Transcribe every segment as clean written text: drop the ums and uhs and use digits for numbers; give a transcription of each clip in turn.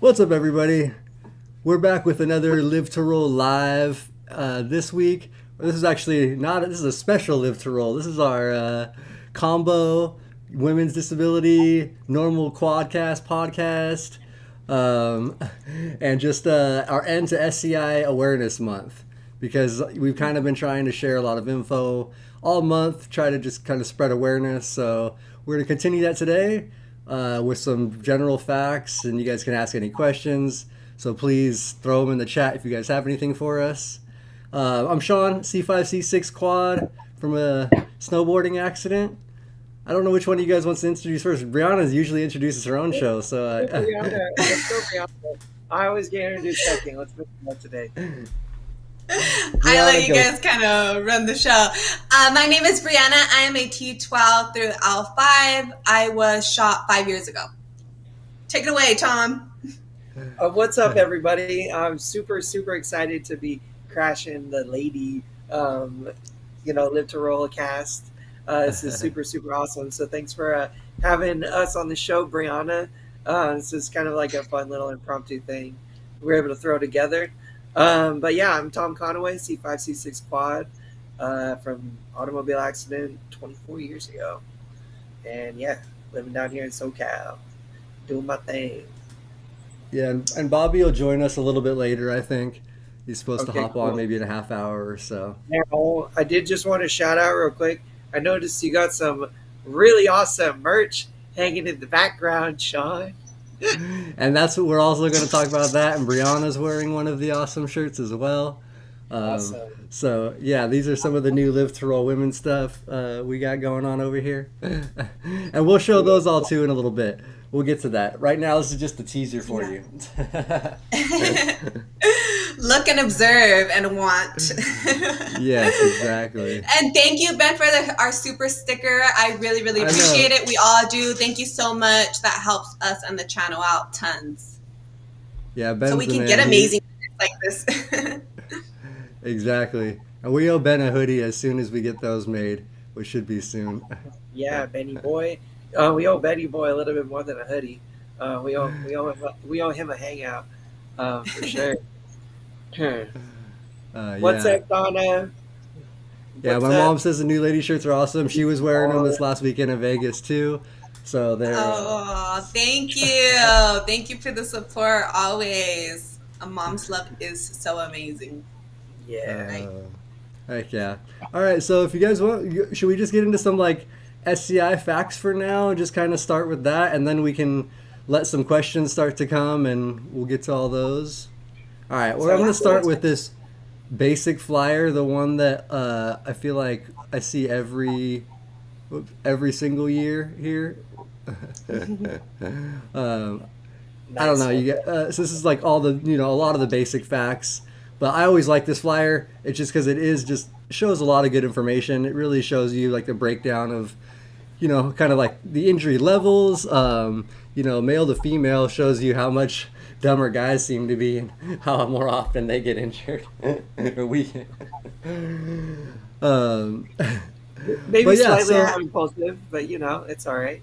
What's up, everybody? We're back with another Live to Roll live this week. This is actually not. This is a special Live to Roll. This is our combo women's disability normal quadcast podcast, and just our end to SCI awareness month, because we've kind of been trying to share a lot of info all month, try to just kind of spread awareness. So we're going to continue that today with some general facts, and you guys can ask any questions. So please throw them in the chat if you guys have anything for us. I'm Shawn, C5C6 quad from a snowboarding accident. I don't know which one of you guys wants to introduce first. Brianna usually introduces her own show, so Brianna, let's go, Brianna. I always get introduced second. Let's move on today. I let you guys kind of run the show. My name is Brianna. I am a T12 through L5. I was shot 5 years ago. Take it away, Tom. What's up, everybody? I'm super excited to be crashing the lady, Live to Roll cast. This is super awesome. So thanks for having us on the show, Brianna. This is kind of like a fun little impromptu thing we're able to throw together. But yeah, I'm Tom Conaway, C5C6 quad, from automobile accident 24 years ago. And yeah, living down here in SoCal, doing my thing. Yeah, and Bobby will join us a little bit later, I think. He's supposed to hop Cool. on maybe in a half hour or so. Now, I did just want to shout out real quick. I noticed you got some really awesome merch hanging in the background, Shawn. And that's what we're also going to talk about that. And Brianna's wearing one of the awesome shirts as well. Awesome. So yeah, these are some of the new Live to Roll women stuff we got going on over here. And we'll show those all too in a little bit. We'll get to that. Right now, this is just a teaser for you. Look and observe and want. Yes, exactly. And thank you, Ben, for our super sticker. I really appreciate it. We all do. Thank you so much. That helps us and the channel out tons. Yeah, Ben's so we the can man. get amazing like this. Exactly. And we owe Ben a hoodie as soon as we get those made, which should be soon. Yeah, Benny boy. We owe Benny boy a little bit more than a hoodie. We owe him a hangout, for sure. What's up, Donna? Yeah, my mom says the new lady shirts are awesome. She was wearing them this last weekend in Vegas too. So they're. Oh, thank you. Thank you for the support always. A mom's love is so amazing. Yeah. Heck yeah. All right, so if you guys want, should we just get into some like SCI facts for now? Just kind of start with that, and then we can let some questions start to come, and we'll get to all those. All right, well, I'm going to start with this basic flyer, the one that I feel like I see every single year here. I don't know. You get so this is like all the a lot of the basic facts, but I always like this flyer. It's just because it is just shows a lot of good information. It really shows you like the breakdown of kind of like the injury levels. Male to female shows you how much dumber guys seem to be and how more often they get injured. Or we. Maybe slightly more impulsive, but it's all right.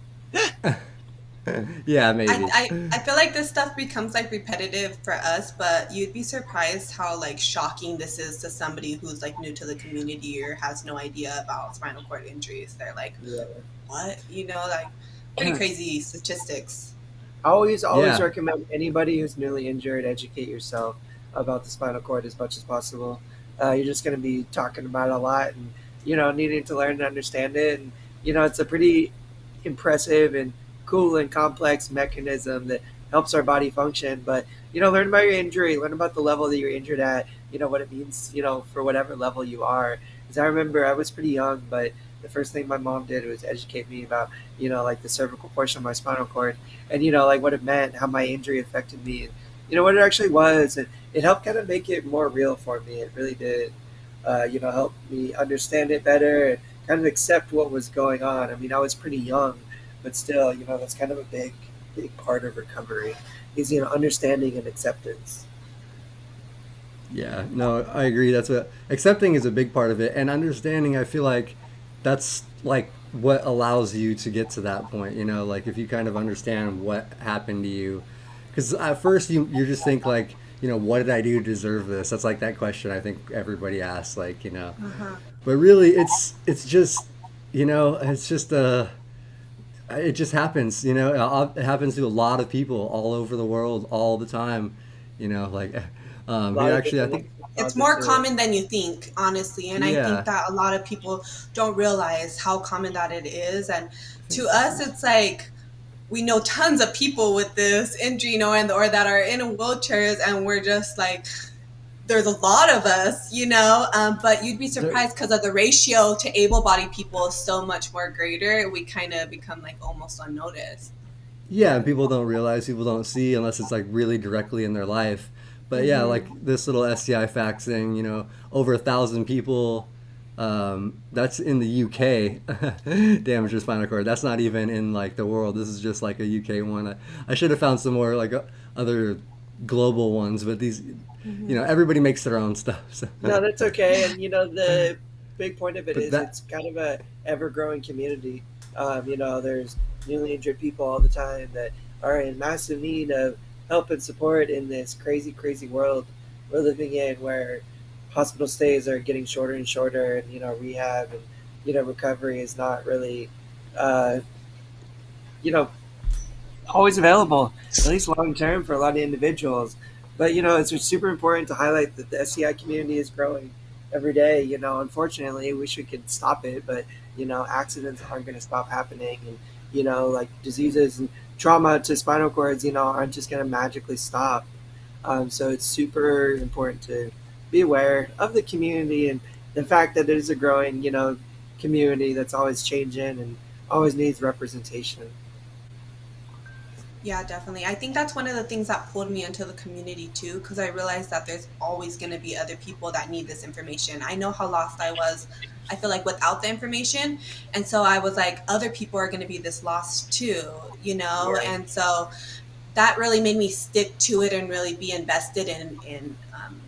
Yeah, maybe. I feel like this stuff becomes like repetitive for us, but you'd be surprised how like shocking this is to somebody who's like new to the community or has no idea about spinal cord injuries. They're like, what? Like pretty crazy statistics. I always recommend anybody who's newly injured, educate yourself about the spinal cord as much as possible. You're just going to be talking about it a lot and, needing to learn and understand it. And, it's a pretty impressive and cool and complex mechanism that helps our body function. But, learn about your injury, learn about the level that you're injured at, what it means, for whatever level you are. Because I remember I was pretty young, but the first thing my mom did was educate me about, like the cervical portion of my spinal cord and, like what it meant, how my injury affected me and, what it actually was. And it helped kind of make it more real for me. It really did, help me understand it better and kind of accept what was going on. I mean, I was pretty young, but still, that's kind of a big part of recovery is, understanding and acceptance. Yeah, no, I agree. That's accepting is a big part of it, and understanding. I feel like that's like what allows you to get to that point. Like if you kind of understand what happened to you, because at first you just think like, what did I do to deserve this? That's like that question I think everybody asks, like, Uh-huh. but really it's just, it's just it just happens, it happens to a lot of people all over the world all the time, like, A lot of actually I different think, ones It's causes more it. common than you think, honestly. And I think yeah, that a lot of people don't realize how common that it is. And I to think this us, is, it's like we know tons of people with this injury, and or that are in wheelchairs, and we're just like, there's a lot of us, but you'd be there, surprised because of the ratio to able-bodied people is so much more greater. We kind of become like almost unnoticed. yeah, and people don't realize, people don't see unless it's like really directly in their life. But yeah, like Hmm. this little STI fact thing, over 1,000 people. That's in the UK. Damage your spinal cord. That's not even in like the world. This is just like a UK one. I should have found some more like other global ones, but these, Hmm. everybody makes their own stuff. So. No, that's okay. And the big point of it But is that, it's kind of a ever growing community. There's newly injured people all the time that are in massive need of help and support in this crazy, crazy world we're living in, where hospital stays are getting shorter and shorter, and rehab and recovery is not really uh, you know always available, at least long term for a lot of individuals. But it's just super important to highlight that the SCI community is growing every day. Unfortunately, I wish we could stop it, but accidents aren't going to stop happening, and like diseases and trauma to spinal cords, aren't just going to magically stop. So it's super important to be aware of the community and the fact that it is a growing, community that's always changing and always needs representation. Yeah, definitely. I think that's one of the things that pulled me into the community too, because I realized that there's always going to be other people that need this information. I know how lost I was, I feel like, without the information. And so I was like, other people are going to be this lost too, Yeah. And so that really made me stick to it and really be invested in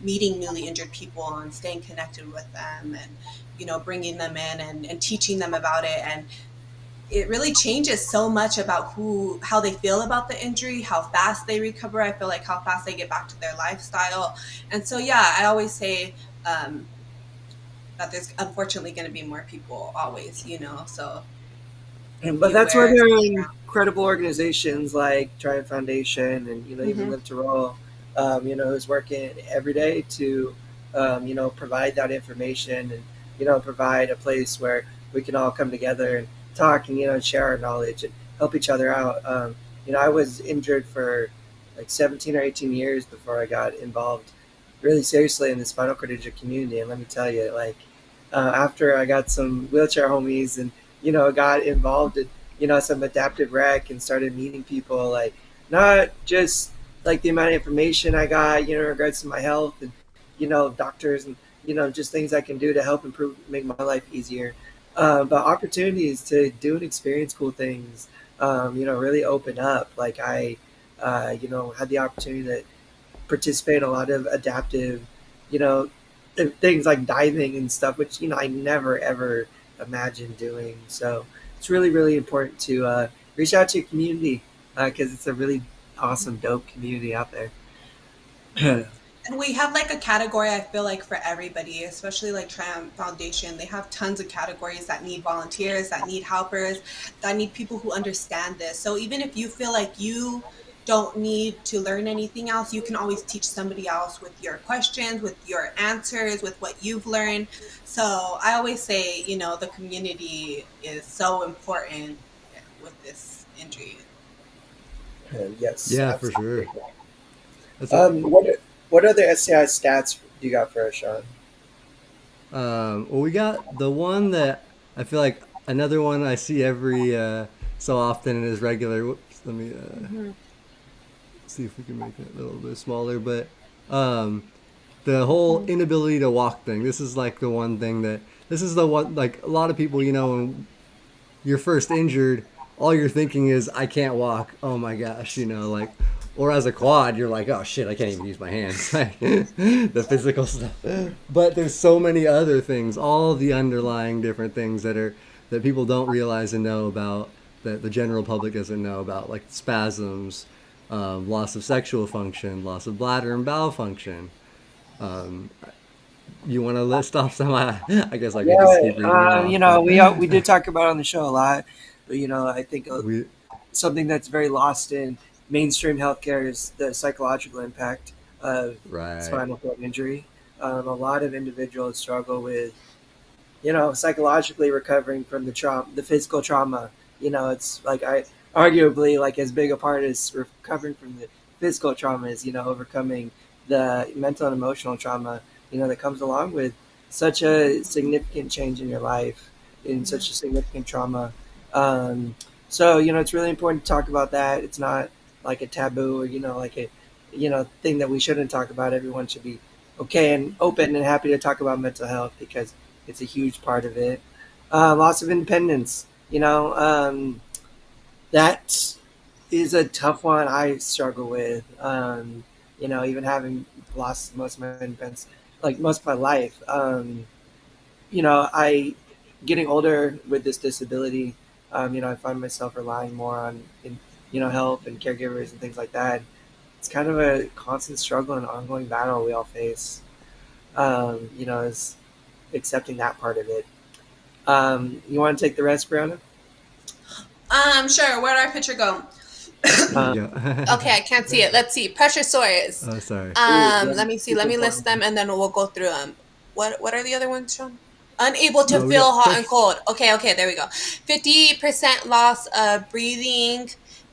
meeting newly injured people and staying connected with them and, bringing them in and teaching them about it. And it really changes so much about how they feel about the injury, how fast they recover. I feel like how fast they get back to their lifestyle. And so, yeah, I always say that there's unfortunately going to be more people always, so But be that's where aware, there stick are around. incredible organizations like Triumph Foundation and even Hmm. Live to Roll, who's working every day to provide that information and provide a place where we can all come together and talk and share our knowledge and help each other out. I was injured for like 17 or 18 years before I got involved really seriously in the spinal cord injury community, and let me tell you, like after I got some wheelchair homies and got involved in some adaptive rec and started meeting people, like not just like the amount of information I got in regards to my health and doctors and just things I can do to help improve, make my life easier, but opportunities to do and experience cool things, really open up. Like I had the opportunity to participate in a lot of adaptive, you know, things like diving and stuff, which I never ever imagined doing. So it's really really important to reach out to your community because it's a really awesome, dope community out there. And we have like a category, I feel like, for everybody, especially like Triumph Foundation. They have tons of categories that need volunteers, that need helpers, that need people who understand this. So even if you feel like you don't need to learn anything else, you can always teach somebody else with your questions, with your answers, with what you've learned. So I always say, the community is so important with this injury. Yes, yeah, for absolutely. sure. That's a, What other SCI stats do you got for us, Shawn? well, we got the one that I feel like another one I see every so often and is regular. Whoops, let me Hmm. see if we can make it a little bit smaller. But the whole inability to walk thing. This is like the one thing that this is the one like a lot of people, when you're first injured, all you're thinking is I can't walk. Oh my gosh, like, or as a quad, you're like, oh shit, I can't even use my hands. The physical stuff. But there's so many other things, all the underlying different things that people don't realize and know about, that the general public doesn't know about, like spasms, loss of sexual function, loss of bladder and bowel function. Um, you want to list off some? I guess I could just keep reading them off. You know, we did talk about it on the show a lot, but you know, I think we something that's very lost in mainstream healthcare is the psychological impact of right. spinal cord injury. A lot of individuals struggle with, you know, psychologically recovering from the trauma, the physical trauma. You know, it's like arguably like as big a part as recovering from the physical trauma is, you know, overcoming the mental and emotional trauma, you know, that comes along with such a significant change in your life, in such a significant trauma. Um, so, you know, it's really important to talk about that. It's not like a taboo or, you know, like a, you know, thing that we shouldn't talk about. Everyone should be okay and open and happy to talk about mental health because it's a huge part of it. Loss of independence, you know, that is a tough one I struggle with. You know, even having lost most of my independence, like most of my life. You know, I getting older with this disability. You know, I find myself relying more on, you know, help and caregivers and things like that. It's kind of a constant struggle and ongoing battle we all face. You know, is accepting that part of it. You want to take the rest, Brianna? Sure. Where did our picture go? Okay, I can't see it. Let's see. Pressure sores. Oh, sorry. Let me see. Let me list them and then we'll go through them. What are the other ones, Shawn? Unable to feel hot and cold. Okay, there we go. 50% loss of breathing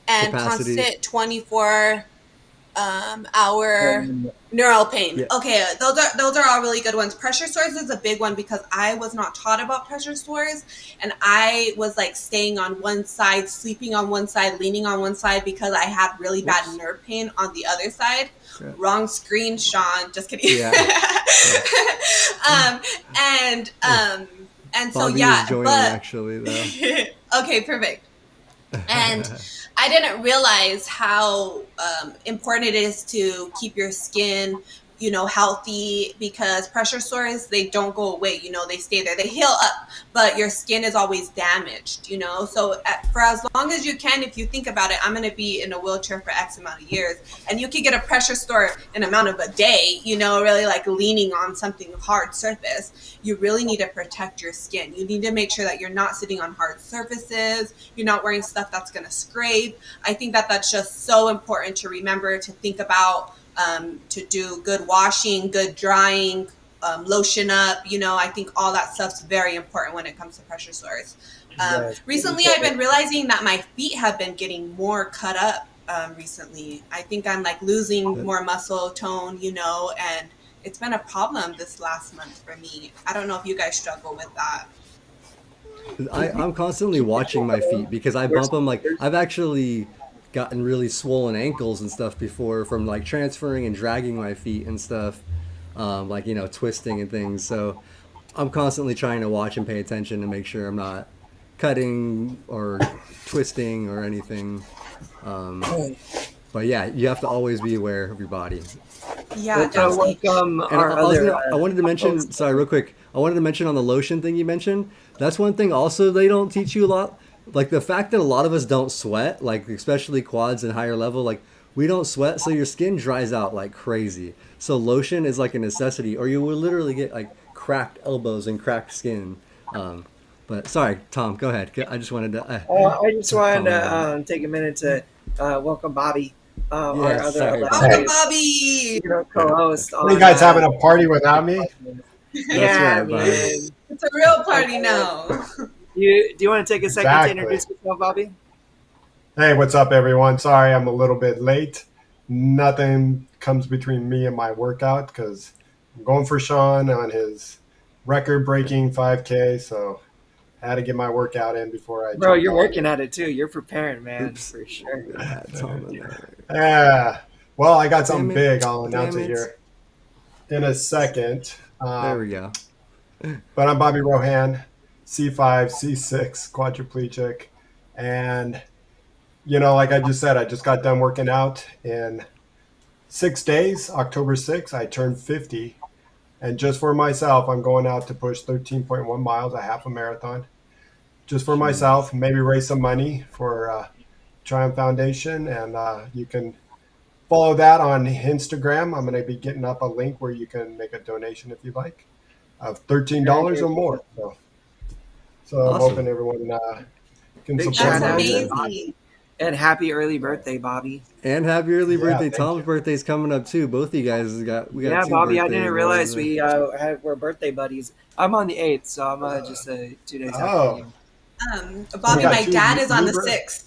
and capacity. Constant 24 hour neural pain. Yeah. Okay, those are all really good ones. Pressure sores is a big one because I was not taught about pressure sores, and I was like staying on one side, sleeping on one side, leaning on one side because I had really bad nerve pain on the other side. Yeah. Wrong screen, Shawn. Just kidding. Yeah. And so Bobby yeah, is joining actually though. Okay, perfect. And I didn't realize how important it is to keep your skin, you know, healthy, because pressure sores, they don't go away, you know, they stay there, they heal up, but your skin is always damaged, you know. So for as long as you can, if you think about it, I'm going to be in a wheelchair for X amount of years, and you can get a pressure sore in an amount of a day, you know, really like leaning on something hard surface. You really need to protect your skin. You need to make sure that you're not sitting on hard surfaces, you're not wearing stuff that's going to scrape. I think that that's just so important to remember, to think about, to do good washing, good drying, lotion up, you know. I think all that stuff's very important when it comes to pressure sores. Recently, I've been realizing that my feet have been getting more cut up recently. I think I'm like losing more muscle tone, you know, and it's been a problem this last month for me. I don't know if you guys struggle with that. I'm constantly watching my feet because I bump them. Like, I've actually gotten really swollen ankles and stuff before from like transferring and dragging my feet and stuff, like, you know, twisting and things. So I'm constantly trying to watch and pay attention to make sure I'm not cutting or twisting or anything. But yeah, you have to always be aware of your body. Yeah, definitely. I wanted to mention, sorry, real quick. I wanted to mention on the lotion thing you mentioned. That's one thing also they don't teach you a lot. Like the fact that a lot of us don't sweat, like especially quads and higher level, like we don't sweat, so your skin dries out like crazy. So lotion is like a necessity, or you will literally get like cracked elbows and cracked skin. But sorry, Tom, go ahead. I just wanted to. I just wanted to take a minute to welcome Bobby. Welcome, Bobby. You know, co-host. Are you guys having a party without me? Yeah, right, man. It's a real party now. Do you want to take a second to introduce yourself, Bobby? Hey, what's up, everyone? Sorry I'm a little bit late. Nothing comes between me and my workout because I'm going for Shawn on his record-breaking 5K, so I had to get my workout in before I. Bro, you're working at it too. You're preparing, man. Oops. For sure. Yeah. Well, I got something big. I'll announce it here in a second. There we go. But I'm Bobby Rohan, C5, C6, quadriplegic. And, you know, like I just said, I just got done working out in 6 days. October 6th, I turned 50. And just for myself, I'm going out to push 13.1 miles, a half a marathon. Just for myself, maybe raise some money for Triumph Foundation. And you can follow that on Instagram. I'm going to be getting up a link where you can make a donation if you like, of $13 or more. So I'm Awesome. hoping everyone can Big support shout That's out me. to amazing. Bobby. And happy early birthday, Bobby. And happy early Yeah, birthday. thank Tom's you. birthday's coming up too. Both of you guys we got Yeah, two Bobby, I birthday didn't realize boys. we're birthday buddies. I'm on the 8th, so I'm just 2 days after Oh, you. Bobby, got my two dad is on the new birth- 6th.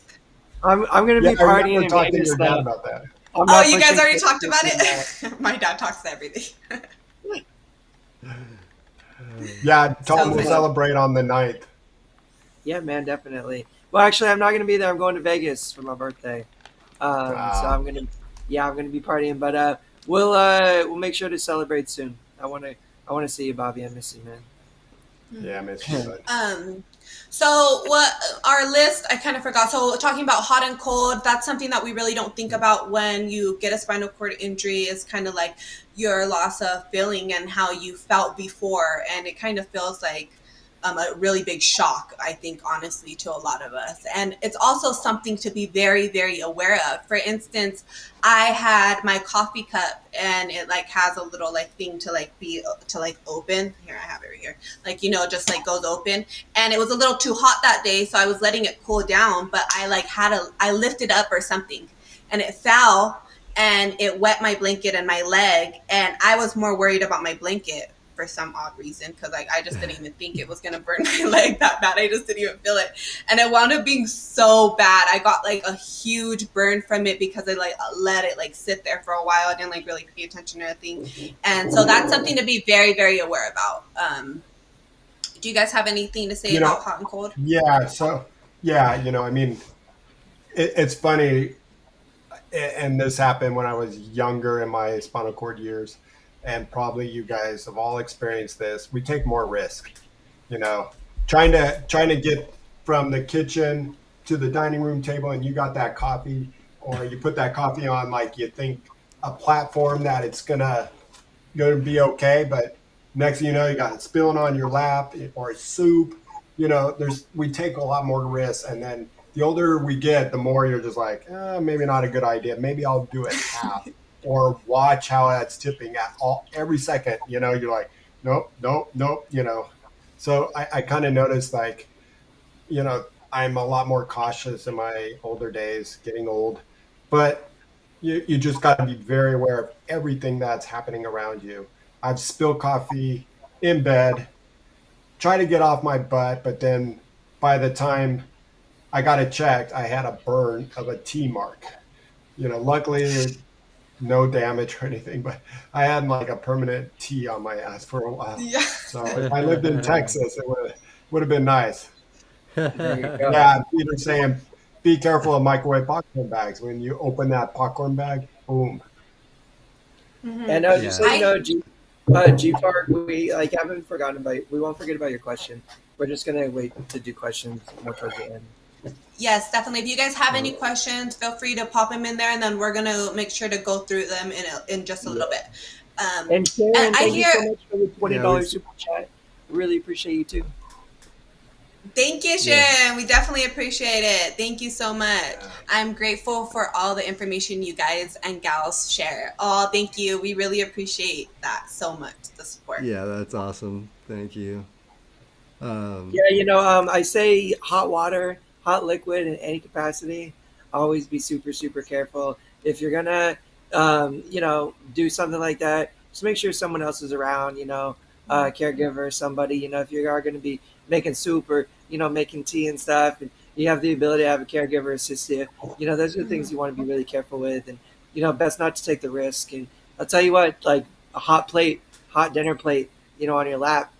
I'm going to yeah, be I partying remember in talking to Vegas, your dad though. about that. I'm Oh, not you guys pushing already it. talked about it? My dad talks to everything. Yeah, Tom So will funny. celebrate on the 9th. Yeah, man, definitely. Well, actually, I'm not going to be there. I'm going to Vegas for my birthday. So I'm going to be partying, but we'll make sure to celebrate soon. I want to see you, Bobby. I miss you, man. Yeah, I miss you, bud. So what our list, I kind of forgot. So talking about hot and cold, that's something that we really don't think about when you get a spinal cord injury, is kind of like your loss of feeling and how you felt before. And it kind of feels like a really big shock, I think, honestly, to a lot of us. And it's also something to be very, very aware of. For instance, I had my coffee cup and it like has a little like thing to like open. Here, I have it right here. Like, just like goes open. And it was a little too hot that day, so I was letting it cool down, but I lifted up or something and it fell and it wet my blanket and my leg. And I was more worried about my blanket for some odd reason, because I just didn't even think it was going to burn my leg that bad. I just didn't even feel it. And it wound up being so bad. I got like a huge burn from it because I like let it like sit there for a while. I didn't like really pay attention to anything. And so that's something to be very, very aware about. Do you guys have anything to say about hot and cold? Yeah, so, I mean, it's funny, and this happened when I was younger in my spinal cord years, and probably you guys have all experienced this. We take more risk, trying to get from the kitchen to the dining room table, and you got that coffee, or you put that coffee on like you think a platform that it's gonna be okay, but next thing you know, you got it spilling on your lap or soup. We take a lot more risks, and then the older we get, the more you're just like, maybe not a good idea. Maybe I'll do it half, or watch how that's tipping at every second. You're like, nope. So I kind of noticed like, I'm a lot more cautious in my older days, getting old, but you just got to be very aware of everything that's happening around you. I've spilled coffee in bed, try to get off my butt, but then by the time I got it checked, I had a burn of a T mark. Luckily, no damage or anything, but I had like a permanent T on my ass for a while. Yeah. So if I lived in Texas, it would have been nice. There you go. Yeah, Peter's saying, be careful of microwave popcorn bags. When you open that popcorn bag, boom. And just so you know, G-Fark, we haven't forgotten about you. We won't forget about your question. We're just gonna wait to do questions more towards the end. Yes, definitely. If you guys have any questions, feel free to pop them in there, and then we're gonna make sure to go through them in just a little bit. And Sharon, and thank you so much for the $20 super chat. Really appreciate you too. Thank you, Sharon. We definitely appreciate it. Thank you so much. I'm grateful for all the information you guys and gals share. Oh, thank you. We really appreciate that so much, the support. Yeah, that's awesome. Thank you. I say hot water, hot liquid in any capacity. Always be super, super careful. If you're gonna, do something like that, just make sure someone else is around. Caregiver, somebody. If you are going to be making soup or making tea and stuff, and you have the ability to have a caregiver assist you. Those are the things you want to be really careful with, and best not to take the risk. And I'll tell you what, like a hot dinner plate, on your lap,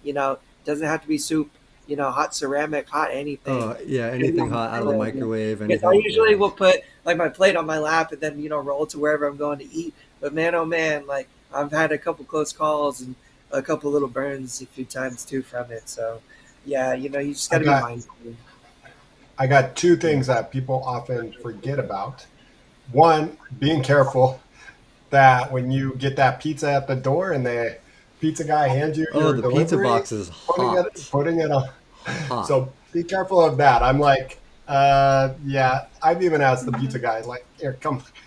doesn't have to be soup, hot ceramic, hot anything. Oh yeah, anything hot out of the microwave. Because I usually will put like my plate on my lap and then roll to wherever I'm going to eat. But man, oh man, like I've had a couple close calls and a couple little burns a few times too from it. So yeah, you just got to be mindful. I got two things that people often forget about. One, being careful that when you get that pizza at the door and the pizza guy hands you your the delivery, pizza box is hot. putting it on. Hot. So be careful of that. I'm like, Yeah, I've even asked the pizza guy, like, here,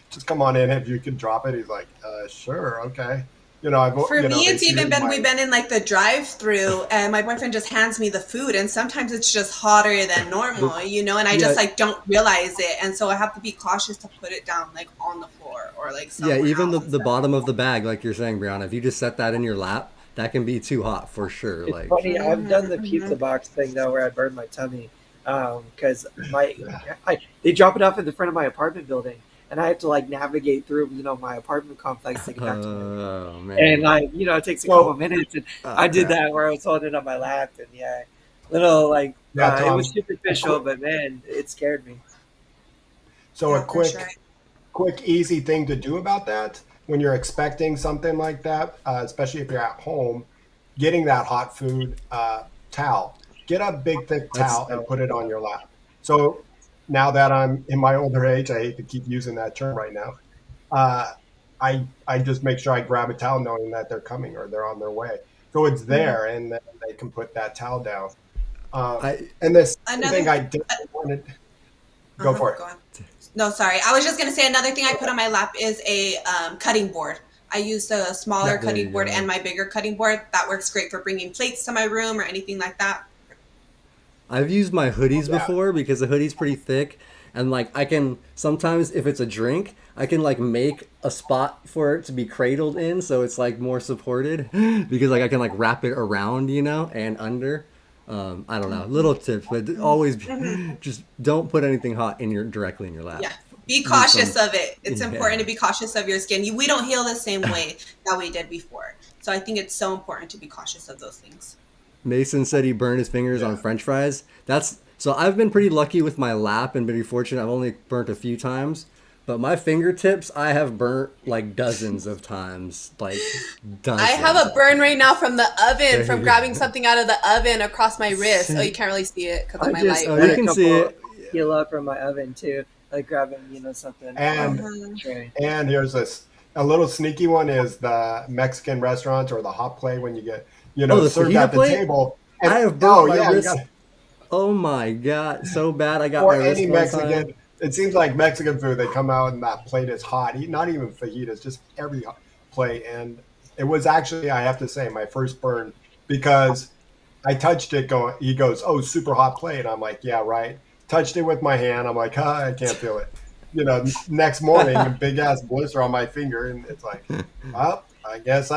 just come on in if you can drop it. He's like, sure, okay. For me, They it's see it even in been my, we've been in like the drive-through, and my boyfriend just hands me the food, and sometimes it's just hotter than normal, and I Yeah, just like don't realize it, and so I have to be cautious to put it down like on the floor or like yeah. somewhere Even else. the bottom of the bag, like you're saying, Brianna, if you just set that in your lap, that can be too hot for sure. It's Like, funny. I've done the Hmm. pizza box thing though, where I burned my tummy because they drop it off in the front of my apartment building, and I have to like navigate through my apartment complex to get back to my room. oh And man, like it takes a couple well, of minutes, and oh I did crap. that where I was holding it on my lap, and yeah, little like yeah, it was Tom, a superficial, quick, but man, it scared me. so a Yeah, for sure. quick, easy thing to do about that when you're expecting something like that, especially if you're at home, getting that hot food towel. Get a big, thick That's towel and put it on your lap. So now that I'm in my older age, I hate to keep using that term right now. Uh, I just make sure I grab a towel knowing that they're coming or they're on their way. So it's Mhm. there, and then they can put that towel down. Um, I. and the second thing Another. I did wanted go Uh-huh. for it. Go on. No, sorry. I was just gonna say another thing I put on my lap is a cutting board. I use the smaller Yeah. There cutting you board and go. my bigger cutting board. That works great for bringing plates to my room or anything like that. I've used my hoodies Yeah. before because the hoodie's pretty thick, and like I can sometimes if it's a drink, I can like make a spot for it to be cradled in, so it's like more supported because like I can like wrap it around, and under. I don't know, little tips, but always Hmm. just don't put anything hot in your directly in your lap. Yeah. Be Use cautious some, of it. It's important yeah. to be cautious of your skin. We don't heal the same way that we did before. So I think it's so important to be cautious of those things. Mason said he burned his fingers on Yeah. French fries. That's so I've been pretty lucky with my lap and been fortunate. I've only burnt a few times, but my fingertips I have burnt like dozens of times, like I have dozens. a burn right now from the oven, There from you grabbing go. something out of the oven across my wrist. Oh, you can't really see it because of I my just light, Oh, you had a but can see couple it. heal up from my oven too, like grabbing something off And the uh tray. And here's a little sneaky one is the Mexican restaurants or the hot plate when you get, Oh, the served fajita at the plate. table. I And have burnt oh my yeah, you wrist. got Oh my god, so bad. I got my or any wrist one time. Mexican. It seems like Mexican food, they come out and that plate is hot. Not even fajitas, just every plate. And it was actually, I have to say, my first burn because I touched it going, he goes, oh, super hot plate. I'm like, yeah, right. Touched it with my hand. I'm like, I can't feel it. Next morning, a big ass blister on my finger. And it's like, well, I guess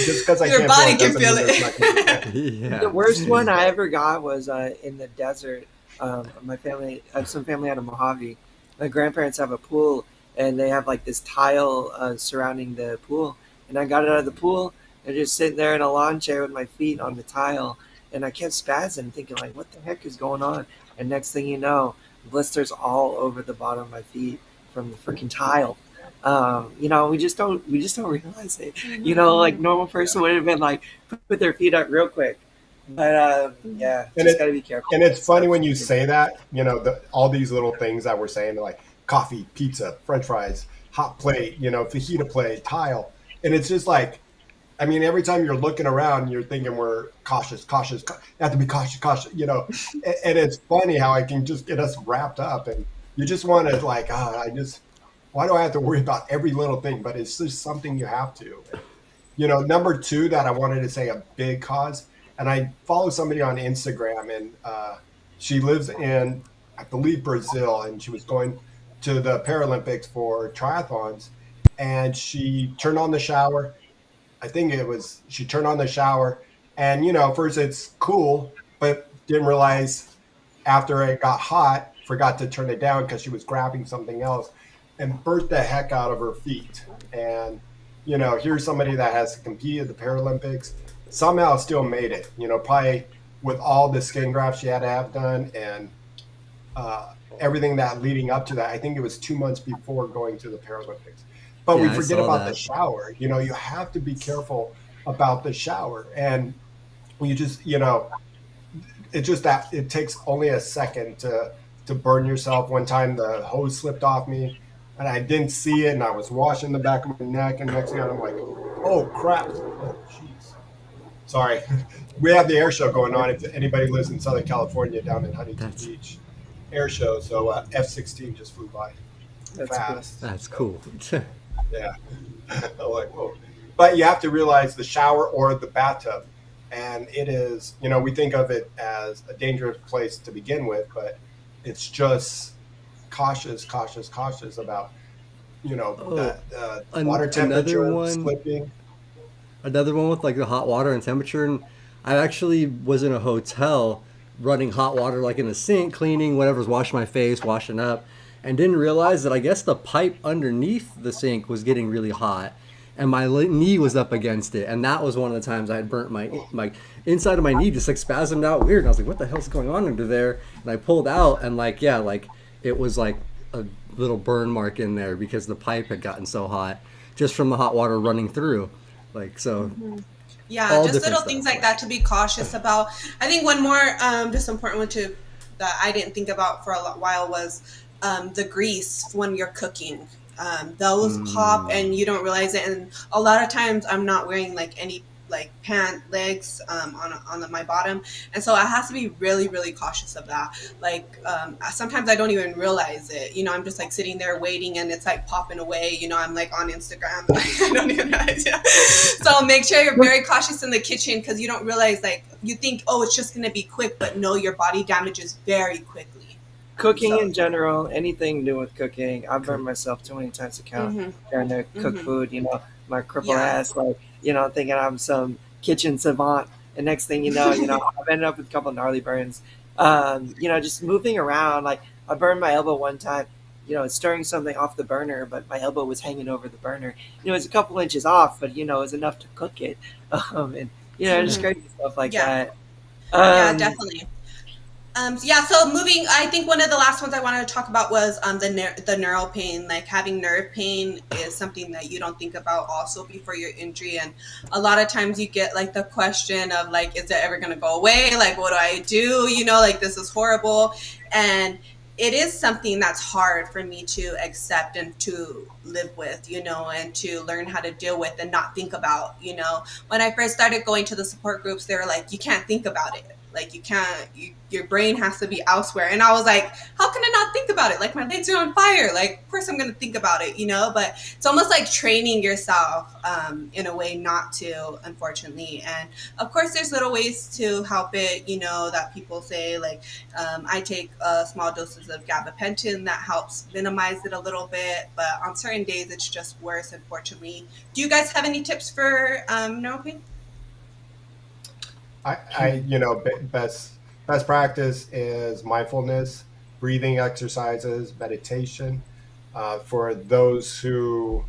just because I your can't feel body it can doesn't feel mean there's not going to be pain. it. The Yeah. worst one I ever got was in the desert. My family, I have some family out of Mojave. My grandparents have a pool, and they have like this tile surrounding the pool. And I got it out of the pool and just sitting there in a lawn chair with my feet on the tile, and I kept spazzing, thinking like, "What the heck is going on?" And next thing you know, blisters all over the bottom of my feet from the freaking tile. We just don't realize it. Like normal person would have been like put their feet up real quick. But yeah, And just it gotta be careful and with it's that funny stuff. when you say that, all these little things that we're saying, like coffee, pizza, French fries, hot plate, fajita plate, tile, and it's just like, I mean, every time you're looking around, you're thinking we're cautious, cautious. You have to be cautious, cautious. And it's funny how it can just get us wrapped up, and you just want to like, why do I have to worry about every little thing? But it's just something you have to. And, number two that I wanted to say a big cause, and I follow somebody on Instagram, and she lives in, I believe, Brazil, and she was going to the Paralympics for triathlons, and she turned on the shower. I think it was she turned on the shower, and first it's cool, but didn't realize after it got hot, forgot to turn it down because she was grabbing something else, and burnt the heck out of her feet. And here's somebody that has to compete at the Paralympics, somehow still made it. Probably with all the skin grafts she had to have done and everything that leading up to that. I think it was 2 months before going to the Paralympics. But we Yeah, I forget saw about the that. shower. You have to be careful about the shower. And you just, it's just that it takes only a second to burn yourself. One time the hose slipped off me and I didn't see it and I was washing the back of my neck and next thing I'm like, oh crap. Oh jeez. Sorry. We have the air show going on if anybody lives in Southern California down in Huntington That's Beach. air show. So F-16 just flew by That's cool. fast. That's So, cool. yeah. I'm like, whoa. But you have to realize the shower or the bathtub. And it is, we think of it as a dangerous place to begin with, but it's just cautious about, Oh, that water another temperature one. slipping. Another one with like the hot water and temperature. And I actually was in a hotel running hot water like in the sink, cleaning whatever's, washing my face, washing up, and didn't realize that I guess the pipe underneath the sink was getting really hot, and my knee was up against it, and that was one of the times I had burnt my inside of my knee just like spasmed out weird, and I was like, what the hell's going on under there? And I pulled out, and like yeah, like it was like a little burn mark in there because the pipe had gotten so hot just from the hot water running through. Like so, Yeah, all just different little things stuff. like that to be cautious about. I think one more just important one to that I didn't think about for a while was the grease when you're cooking. Those pop and you don't realize it. And a lot of times I'm not wearing like any like pant legs my bottom, and so I have to be really really cautious of that. Like sometimes I don't even realize it. I'm just like sitting there waiting, and it's like popping away. I'm like on Instagram. I don't even realize. Yeah. So make sure you're very cautious in the kitchen because you don't realize like you think, oh, it's just gonna be quick, but no, your body damages very quickly. Cooking So. in general, anything to do with cooking, I've burned myself too many times to count Mm-hmm. trying to cook Mm-hmm. food. My cripple Yeah. ass, like thinking I'm some kitchen savant, and next thing I've ended up with a couple gnarly burns. Just moving around. Like I burned my elbow one time. Stirring something off the burner, but my elbow was hanging over the burner. It was a couple inches off, but it was enough to cook it. And just Mm-hmm. crazy stuff like Yeah. that. Yeah, Um, definitely. Yeah, so moving, I think one of the last ones I wanted to talk about was the neural pain. Like having nerve pain is something that you don't think about also before your injury. And a lot of times you get like the question of like, is it ever going to go away? Like, what do I do? Like this is horrible. And it is something that's hard for me to accept and to live with, and to learn how to deal with and not think about. When I first started going to the support groups, they were like, you can't think about it. Like you can't, your brain has to be elsewhere. And I was like, how can I not think about it? Like my legs are on fire. Like, of course I'm going to think about it, but it's almost like training yourself in a way not to, unfortunately. And of course there's little ways to help it, that people say like, I take small doses of gabapentin that helps minimize it a little bit, but on certain days it's just worse, unfortunately. Do you guys have any tips for neural pain? Best practice is mindfulness, breathing exercises, meditation. For those who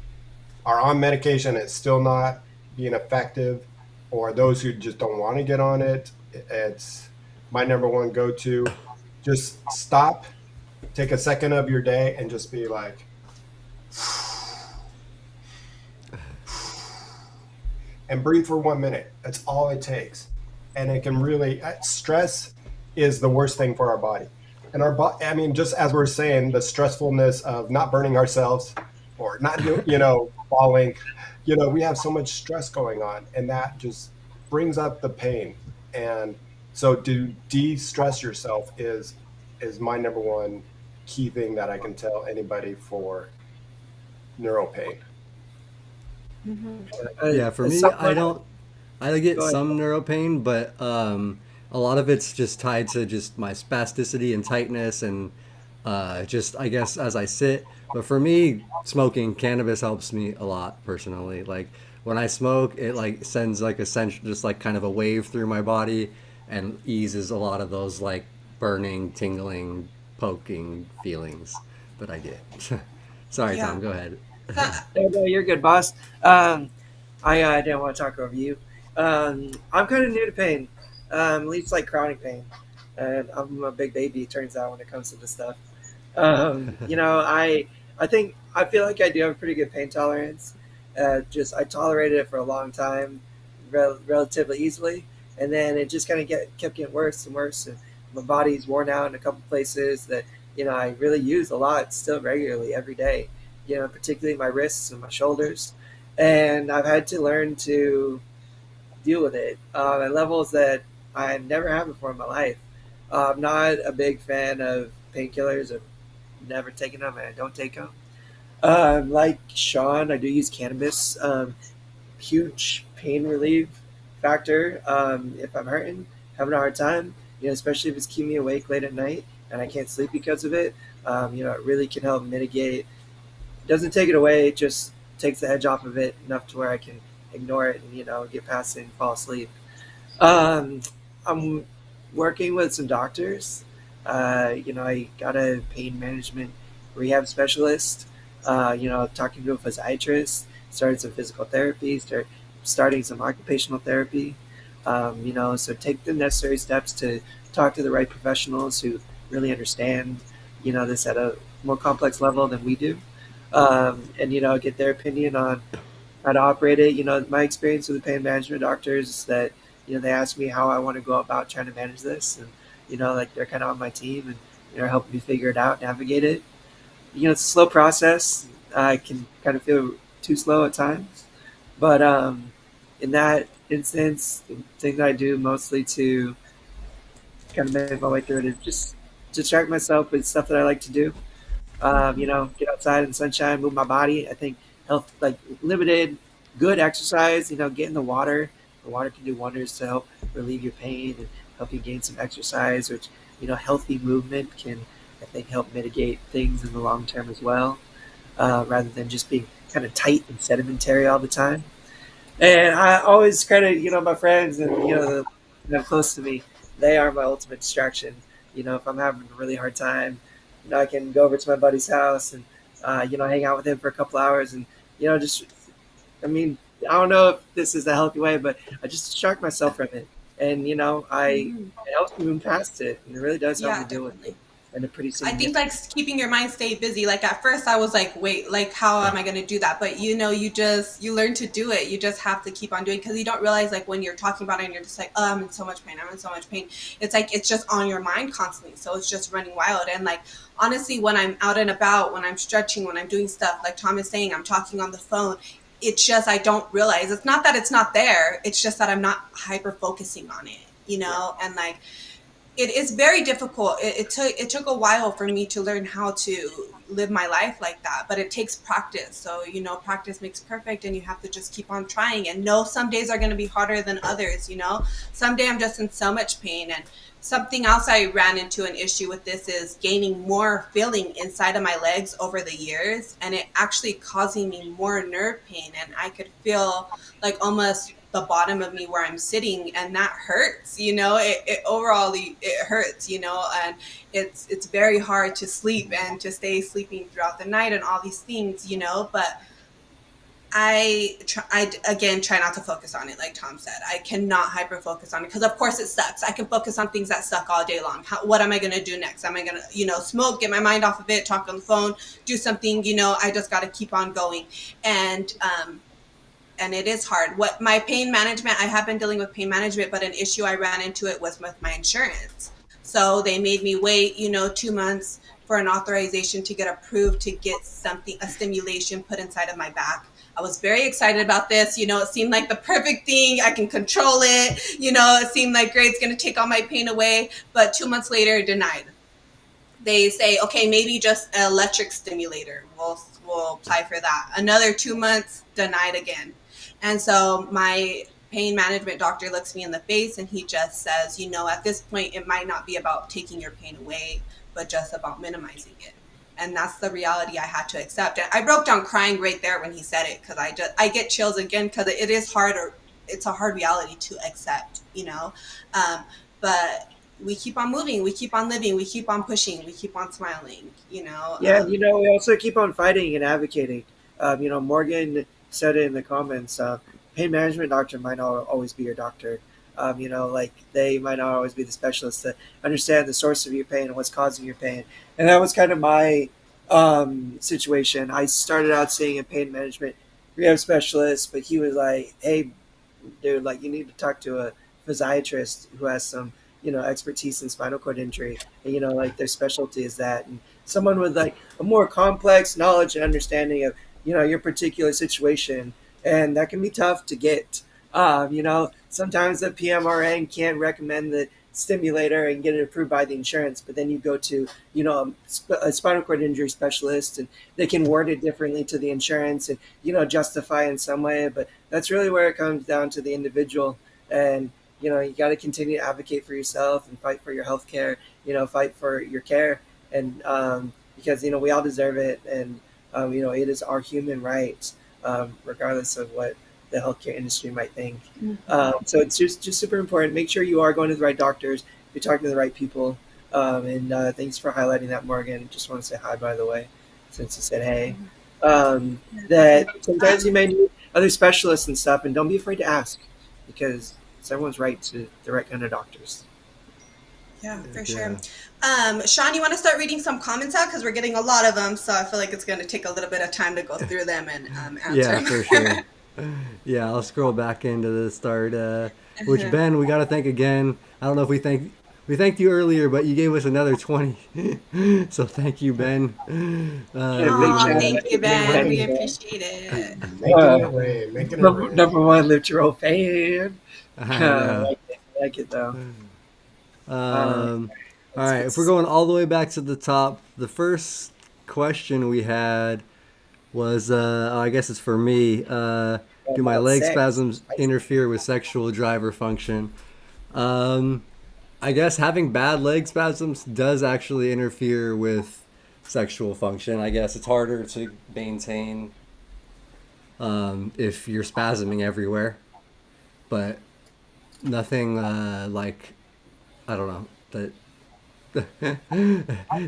are on medication and it's still not being effective, or those who just don't want to get on it, it's my number one go-to. Just stop, take a second of your day, and just be like, and breathe for 1 minute. That's all it takes. And it can really, stress is the worst thing for our body. And our body, just as we're saying, the stressfulness of not burning ourselves or not, falling, we have so much stress going on, and that just brings up the pain. And so to de-stress yourself is my number one key thing that I can tell anybody for neural pain. Yeah, for as me, I someone, don't. I get go ahead. some neural pain, but a lot of it's just tied to just my spasticity and tightness, and just I guess as I sit. But for me, smoking cannabis helps me a lot personally. Like when I smoke, it like sends like a sense, just like kind of a wave through my body, and eases a lot of those like burning, tingling, poking feelings that I get. Sorry, Yeah. Tom. Go ahead. No, you're good, boss. I didn't want to talk over you. I'm kind of new to pain. At least like chronic pain. And I'm a big baby, it turns out, when it comes to this stuff. I feel like I do have a pretty good pain tolerance. Just I tolerated it for a long time, relatively easily, and then it just kind of kept getting worse and worse. And my body's worn out in a couple places that I really use a lot, still regularly every day. Particularly my wrists and my shoulders, and I've had to learn to deal with it at levels that I never had before in my life. I'm not a big fan of painkillers. I've never taken them, and I don't take them. Like Shawn, I do use cannabis. Huge pain relief factor. If I'm hurting, having a hard time, especially if it's keeping me awake late at night and I can't sleep because of it, it really can help mitigate. It doesn't take it away; it just takes the edge off of it enough to where I can ignore it and get past it and fall asleep. Um, I'm working with some doctors. I got a pain management rehab specialist. Talking to a physiatrist, started some physical therapy, starting some occupational therapy. So take the necessary steps to talk to the right professionals who really understand, this at a more complex level than we do, and get their opinion on how to operate it. My experience with the pain management doctors is that they ask me how I want to go about trying to manage this, and like they're kind of on my team and helping me figure it out, navigate it. It's a slow process. I can kind of feel too slow at times, but in that instance, the thing that I do mostly to kind of make my way through it is just distract myself with stuff that I like to do. Get outside in the sunshine, move my body. I think health, like limited, good exercise. Get in the water. The water can do wonders to help relieve your pain and help you gain some exercise. Which healthy movement can, I think, help mitigate things in the long term as well, rather than just being kind of tight and sedimentary all the time. And I always credit, my friends and close to me. They are my ultimate distraction. If I'm having a really hard time, I can go over to my buddy's house and hang out with him for a couple hours and just. I mean, I don't know if this is a healthy way, but I just distract myself from it, and it helps me move past it, and it really does help me deal with it. And a pretty I think like keeping your mind stay busy. Like at first I was like, wait, like how am I going to do that? But you learn to do it. You just have to keep on doing, because you don't realize like when you're talking about it and you're just like, oh, I'm in so much pain. I'm in so much pain. It's like, it's just on your mind constantly. So it's just running wild. And like, honestly, when I'm out and about, when I'm stretching, when I'm doing stuff, like Tom is saying, I'm talking on the phone. It's just, I don't realize. It's not that it's not there. It's just that I'm not hyper focusing on it, and like, it is very difficult. It took a while for me to learn how to live my life like that, but it takes practice. So, practice makes perfect, and you have to just keep on trying. And no, some days are going to be harder than others, Someday I'm just in so much pain. And something else I ran into an issue with this is gaining more feeling inside of my legs over the years, and it actually causing me more nerve pain. And I could feel like almost the bottom of me where I'm sitting, and that hurts, it overall it hurts, and it's very hard to sleep and to stay sleeping throughout the night and all these things, but I again try not to focus on it. Like Tom said, I cannot hyper focus on it, because of course it sucks. I can focus on things that suck all day long. What am I going to do next? Am I going to, smoke, get my mind off of it, talk on the phone, do something, I just got to keep on going. And it is hard. What my pain management, I have been dealing with pain management, but an issue I ran into it was with my insurance. So they made me wait, 2 months for an authorization to get approved to get a stimulation put inside of my back. I was very excited about this. It seemed like the perfect thing. I can control it. It seemed like great. It's going to take all my pain away. But 2 months later, denied. They say, okay, maybe just an electric stimulator. We'll apply for that. Another 2 months, denied again. And so my pain management doctor looks me in the face and he just says, at this point, it might not be about taking your pain away, but just about minimizing it. And that's the reality I had to accept. And I broke down crying right there when he said it, because I get chills again, because it is hard, or it's a hard reality to accept, but we keep on moving, we keep on living, we keep on pushing, we keep on smiling, Yeah, we also keep on fighting and advocating. Morgan said it in the comments. Pain management doctor might not always be your doctor. Like they might not always be the specialist to understand the source of your pain and what's causing your pain. And that was kind of my situation. I started out seeing a pain management rehab specialist, but he was like, "Hey, dude, like you need to talk to a physiatrist who has some, expertise in spinal cord injury, and like their specialty is that, and someone with like a more complex knowledge and understanding of, your particular situation." And that can be tough to get. Sometimes the PMRN can't recommend the stimulator and get it approved by the insurance, but then you go to, a spinal cord injury specialist and they can word it differently to the insurance and, justify in some way. But that's really where it comes down to the individual. And, you got to continue to advocate for yourself and fight for your health care, fight for your care. And because, we all deserve it. And, it is our human right, regardless of what the healthcare industry might think. So it's just super important. Make sure you are going to the right doctors, you're talking to the right people. And thanks for highlighting that, Morgan. Just want to say hi, by the way, since you said hey. That sometimes you may need other specialists and stuff, and don't be afraid to ask, because it's everyone's right to the right kind of doctors. Yeah, for sure. Shawn, you want to start reading some comments out? Because we're getting a lot of them, so I feel like it's going to take a little bit of time to go through them and answer Yeah, them. for sure. Yeah, I'll scroll back into the start. Which Ben, we got to thank again. I don't know if we thanked you earlier, but you gave us another 20. So thank you, Ben. Thank you, Ben. We appreciate it. Making it rain. Number one Literal fan. I know. I like it though. All right, if we're going all the way back to the top, the first question we had was, I guess it's for me. Do my leg spasms interfere with sexual drive or function? I guess having bad leg spasms does actually interfere with sexual function. I guess it's harder to maintain if you're spasming everywhere, but nothing like, I don't know, that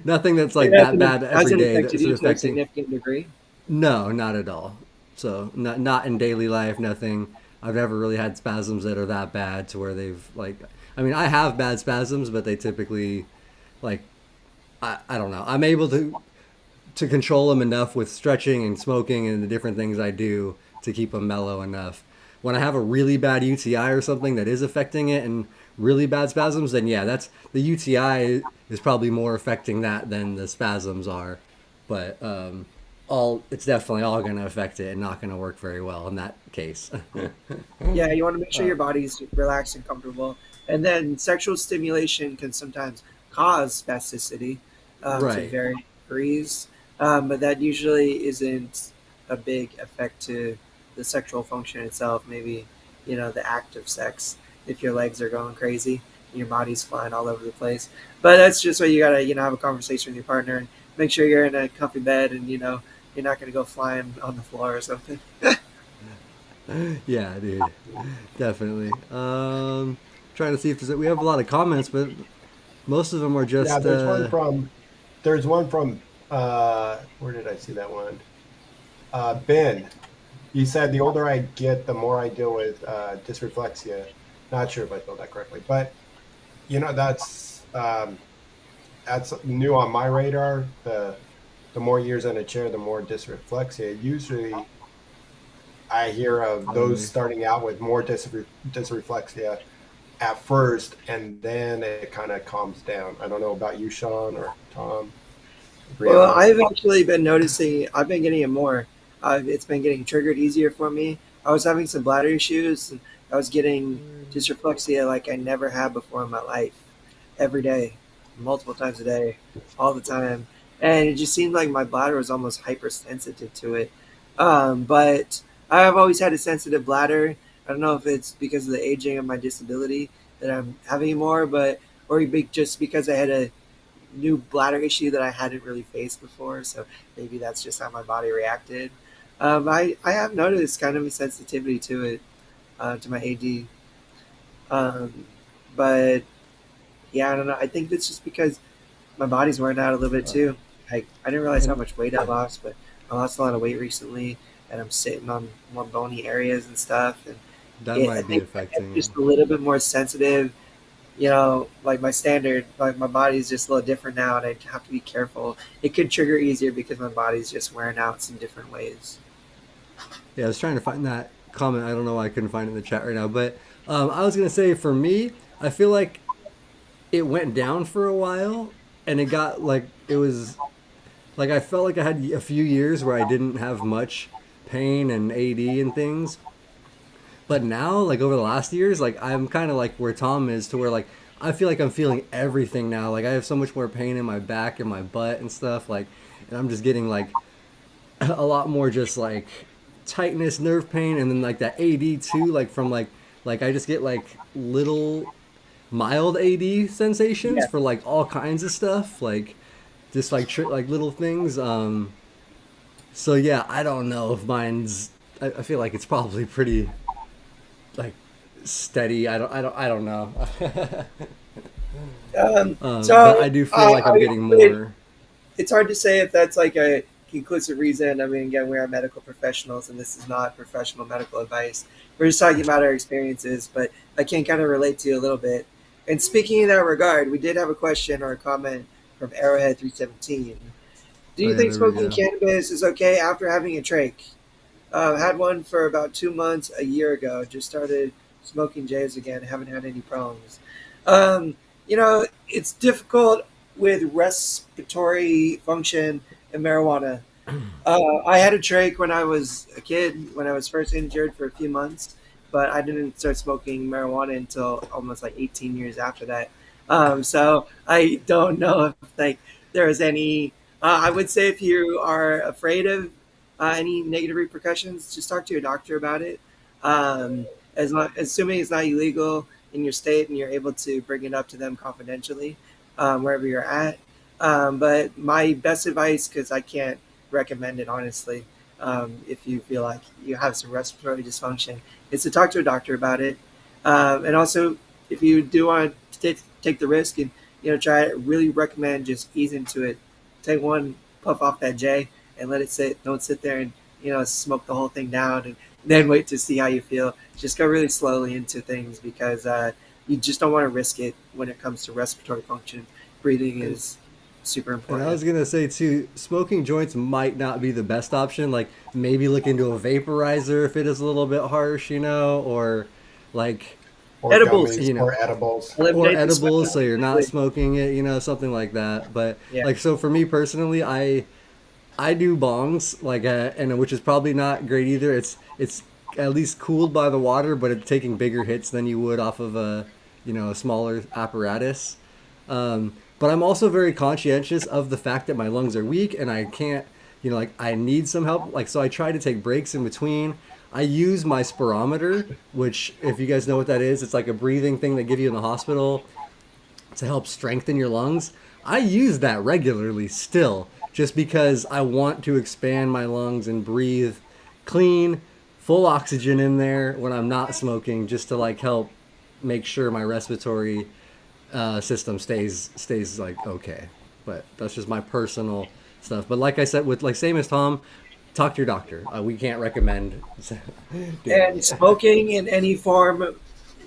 nothing that's like that bad every day that's to a affecting. significant degree. No, not at all. So not in daily life, nothing. I've never really had spasms that are that bad to where they've like, I mean, I have bad spasms, but they typically like, I don't know. I'm able to control them enough with stretching and smoking and the different things I do to keep them mellow enough. When I have a really bad UTI or something that is affecting it and really bad spasms, then yeah, that's the UTI is probably more affecting that than the spasms are. But it's definitely all going to affect it and not going to work very well in that case. Yeah, you want to make sure your body's relaxed and comfortable. And then sexual stimulation can sometimes cause spasticity to varying degrees. But that usually isn't a big effect to the sexual function itself. Maybe, the act of sex, if your legs are going crazy and your body's flying all over the place. But that's just why you got to, have a conversation with your partner and make sure you're in a comfy bed and, you're not going to go flying on the floor or something. Yeah, dude. Definitely. Trying to see if we have a lot of comments, but most of them are just. Yeah, there's one from. Where did I see that one? Ben. He said the older I get, the more I deal with dysreflexia. Not sure if I spelled that correctly, but that's new on my radar. The more years in a chair, the more dysreflexia. Usually, I hear of those starting out with more dysreflexia at first, and then it kind of calms down. I don't know about you, Shawn or Tom. Brianna. Well, I've actually been noticing, I've been getting it more. It's been getting triggered easier for me. I was having some bladder issues, and I was getting dysreflexia like I never had before in my life. Every day, multiple times a day, all the time. And it just seemed like my bladder was almost hypersensitive to it. But I've always had a sensitive bladder. I don't know if it's because of the aging of my disability that I'm having more, just because I had a new bladder issue that I hadn't really faced before. So maybe that's just how my body reacted. I have noticed kind of a sensitivity to it, to my AD. But yeah, I don't know. I think it's just because my body's wearing out a little bit too. I didn't realize how much weight I lost, but I lost a lot of weight recently, and I'm sitting on more bony areas and stuff. And that might be affecting. I'm just a little bit more sensitive. Like my standard, like my body's just a little different now, and I have to be careful. It could trigger easier because my body's just wearing out some different ways. Yeah, I was trying to find that comment. I don't know why I couldn't find it in the chat right now, but I was gonna say for me, I feel like it went down for a while, and it got like it was like I felt like I had a few years where I didn't have much pain and AD and things. But now, like over the last years, like I'm kind of like where Tom is, to where like I feel like I'm feeling everything now. Like I have so much more pain in my back and my butt and stuff. Like, and I'm just getting like a lot more just like tightness, nerve pain, and then like that AD too. Like I just get like little mild AD sensations Yeah. for like all kinds of stuff. Like just like like little things. So yeah, I don't know if mine's. I feel like it's probably pretty like steady. I don't know. But So I do feel like I'm getting more. it's hard to say if that's like a conclusive reason. I mean, again, we are medical professionals, and this is not professional medical advice. We're just talking about our experiences, but I can kind of relate to you a little bit. And speaking in that regard, we did have a question or a comment from Arrowhead 317. Do Oh you yeah, think there we smoking go. cannabis is okay after having a trach? Had one for about 2 months a year ago. Just started smoking J's again. Haven't had any problems. Um, it's difficult with respiratory function and marijuana. I had a trach when I was a kid, when I was first injured for a few months, but I didn't start smoking marijuana until almost like 18 years after that. So I don't know if like there is any. I would say if you are afraid of any negative repercussions, just talk to your doctor about it. Um, assuming it's not illegal in your state and you're able to bring it up to them confidentially, wherever you're at. But my best advice, because I can't recommend it honestly, if you feel like you have some respiratory dysfunction, is to talk to a doctor about it. And also, if you do want to take the risk and try it, really recommend just ease into it. Take one puff off that J and let it sit. Don't sit there and smoke the whole thing down and then wait to see how you feel. Just go really slowly into things because you just don't want to risk it when it comes to respiratory function. Breathing is super And I important. was gonna say too, smoking joints might not be the best option. Like maybe look into a vaporizer if it is a little bit harsh, or like Or Edibles gummies, you know, or edibles. or eliminate the edibles smell so you're not completely. smoking it, something like that. But Yeah. like so for me personally, I do bongs like and which is probably not great either. It's at least cooled by the water, but it's taking bigger hits than you would off of a smaller apparatus. But I'm also very conscientious of the fact that my lungs are weak and I can't, like I need some help. Like so, I try to take breaks in between. I use my spirometer, which if you guys know what that is, it's like a breathing thing they give you in the hospital to help strengthen your lungs. I use that regularly still, just because I want to expand my lungs and breathe clean, full oxygen in there when I'm not smoking, just to like help make sure my respiratory system stays like okay. But that's just my personal stuff. But like I said, with like same as Tom, talk to your doctor. We can't recommend doing And it. smoking in any form,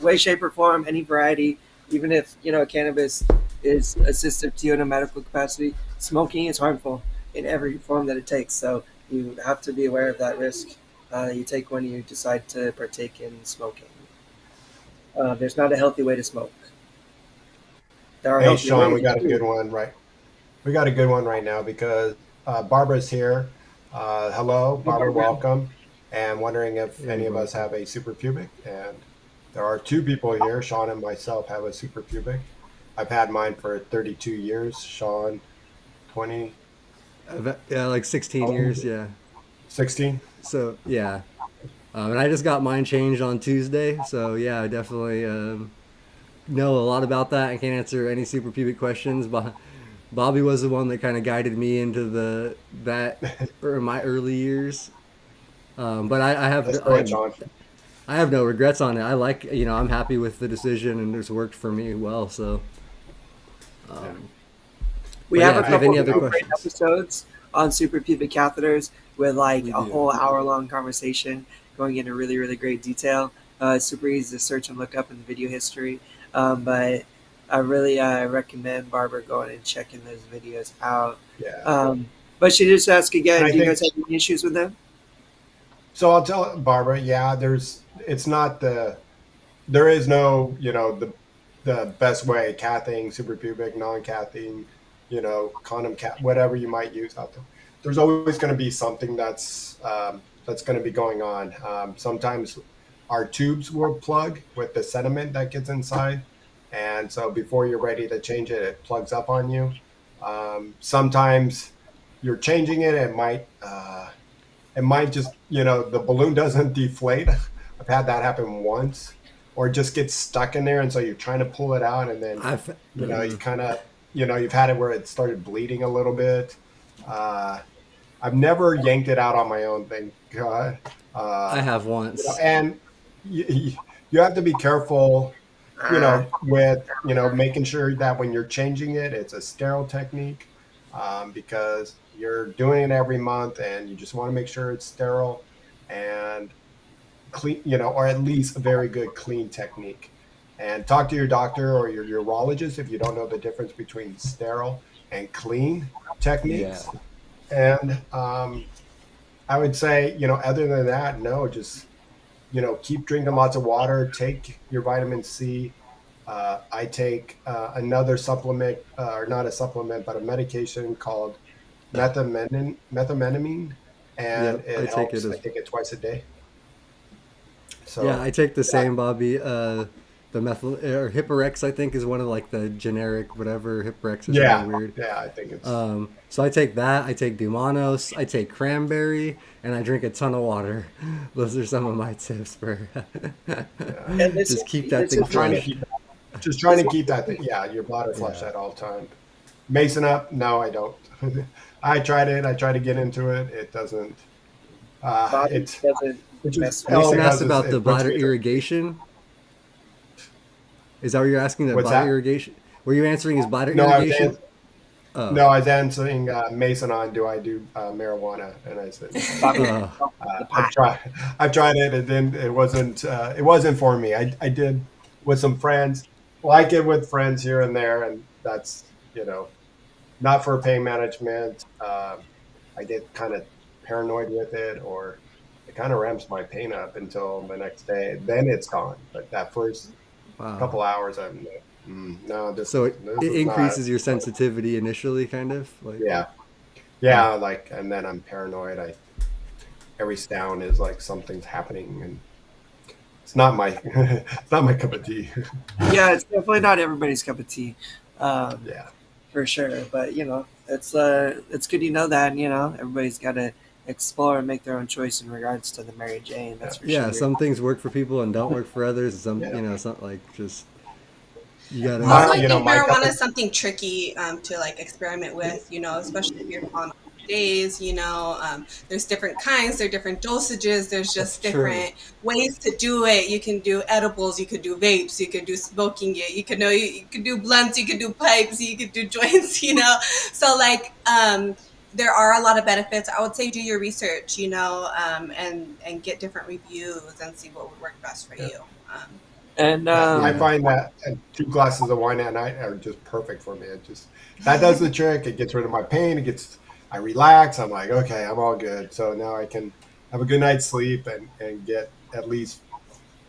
way, shape, or form, any variety, even if cannabis is assistive to you in a medical capacity, smoking is harmful in every form that it takes. So you have to be aware of that risk you take when you decide to partake in smoking. There's not a healthy way to smoke. There are Hey, healthy Sean, we ways got a good too. one, right? We got a good one right now because Barbara's here. Hello, Hey, Barbara, Barbara. welcome. And wondering if Hey, any of us Barbara. have a super pubic. And there are two people here. Sean and myself have a super pubic. I've had mine for 32 years. Sean, 20, Yeah, like 16 oh, years. Yeah. 16. So yeah, and I just got mine changed on Tuesday. So yeah, I definitely know a lot about that. I can't answer any super pubic questions, but Bobby was the one that kind of guided me into that in my early years. But Let's go ahead, Sean. I have no regrets on it. I like I'm happy with the decision and it's worked for me well. So, Yeah. We but have yeah, a if you have couple any of other really great questions, episodes on suprapubic catheters with like we a do. whole hour-long conversation going into really, really great detail. Super easy to search and look up in the video history. But I really recommend Barbara going and checking those videos out. Yeah. Um, but she just asked And again, I do you think guys have any issues with them? so. I'll tell Barbara, yeah, it's not there is no, the best way, cathing, suprapubic, non-cathing, condom cat, whatever you might use out there. There's always going to be something that's going to be going on. Sometimes our tubes will plug with the sediment that gets inside. And so before you're ready to change it, it plugs up on you. Sometimes you're changing it, it might just, the balloon doesn't deflate. I've had that happen once, or it just gets stuck in there. And so you're trying to pull it out, and then, you kind of, you've had it where it started bleeding a little bit. I've never yanked it out on my own, thank God. I have once. And you have to be careful, with, making sure that when you're changing it, it's a sterile technique, because you're doing it every month and you just want to make sure it's sterile and clean, or at least a very good clean technique. And talk to your doctor or your urologist if you don't know the difference between sterile and clean techniques. Yeah. And I would say, other than that, no, just, keep drinking lots of water, take your vitamin C. I take another supplement, or not a supplement, but a medication called methamphetamine, and it helps. I take it twice a day. So yeah, I take the same, Bobby. The methyl or Hippurx, I think, is one of like the generic whatever. Hippurx is really weird. Yeah, I think it's. So I take that. I take Dumanos. I take cranberry, and I drink a ton of water. Those are some of my tips for. Just keep that thing fresh. Just trying to keep that thing. Yeah, your bladder flush at all time. Mason up? No, I don't. I tried it. I tried to get into it. It doesn't. It doesn't. Mason asked about the bladder irrigation. Is that what you're asking? Bladder irrigation? Were you answering his bladder irrigation? No, I was answering Mason on do I do marijuana, and I said I've tried it, and then it wasn't for me. I did with some friends, like it with friends here and there, and that's not for pain management. I get kind of paranoid with it, or it kind of ramps my pain up until the next day. Then it's gone. But that first couple hours, I'm no. It increases your sensitivity initially, kind of. Like, yeah. Like, and then I'm paranoid. Every sound is like something's happening, and it's not my cup of tea. Yeah, it's definitely not everybody's cup of tea. Yeah. For sure, but it's good that, and everybody's got to explore and make their own choice in regards to the Mary Jane. That's for sure. Yeah, some things work for people and don't work for others. Some it's not like just you gotta. Also, I think marijuana is something tricky to like experiment with. Especially if you're on days. There's different kinds, there are different dosages. There's just different ways to do it. You can do edibles, you could do vapes, you could do smoking it, you could do blunts, you could do pipes, you could do joints. So like there are a lot of benefits. I would say do your research, and get different reviews and see what would work best for you. And I find that 2 glasses of wine at night are just perfect for me. That does the trick. It gets rid of my pain. I relax. I'm like, okay, I'm all good. So now I can have a good night's sleep and get at least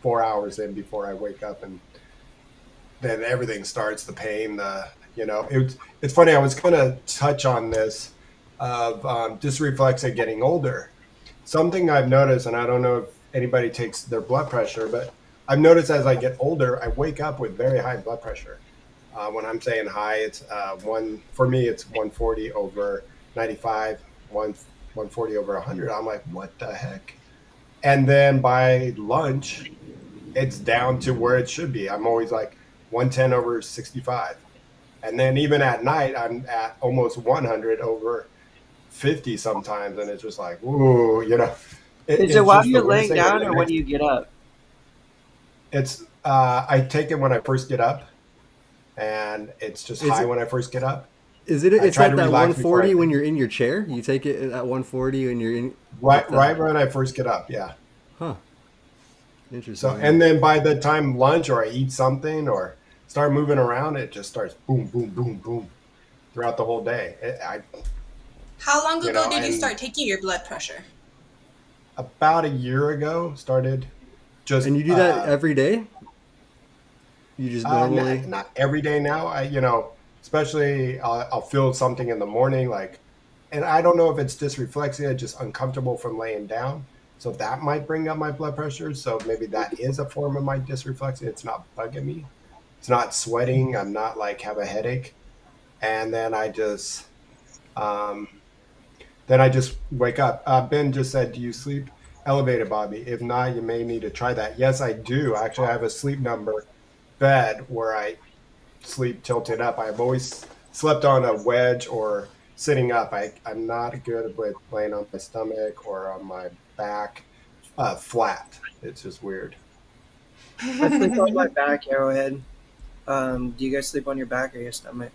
4 hours in before I wake up, and then everything starts. The pain, it's funny. I was going to touch on this of dysreflexia getting older. Something I've noticed, and I don't know if anybody takes their blood pressure, but I've noticed as I get older, I wake up with very high blood pressure. When I'm saying high, it's for me, it's 140 over 95, 140 over 100. I'm like, what the heck? And then by lunch, it's down to where it should be. I'm always like 110 over 65. And then even at night, I'm at almost 100 over 50 sometimes. And it's just like, ooh, Is it while you're laying down or when you get up? It's, I take it when I first get up, and it's just high when I first get up. Is it? It's at that 140 when you're in your chair. You take it at 140 when you're in. Right when I first get up. Yeah. Huh. Interesting. So, and then by the time lunch or I eat something or start moving around, it just starts boom, boom, boom, boom throughout the whole day. How long ago did you start taking your blood pressure? About a year ago, started. And you do that every day? You just normally? Not every day now. Especially I'll feel something in the morning, and I don't know if it's dysreflexia, just uncomfortable from laying down. So that might bring up my blood pressure. So maybe that is a form of my dysreflexia. It's not bugging me. It's not sweating. I'm not like have a headache. And um, then I just wake up. Ben just said, "Do you sleep elevated, Bobby? If not, you may need to try that." Yes, I do. Actually, I have a sleep number bed where I sleep tilted up. I've always slept on a wedge or sitting up. I'm not good with laying on my stomach or on my back flat. It's just weird. I sleep on my back, Arrowhead. Do you guys sleep on your back or your stomach?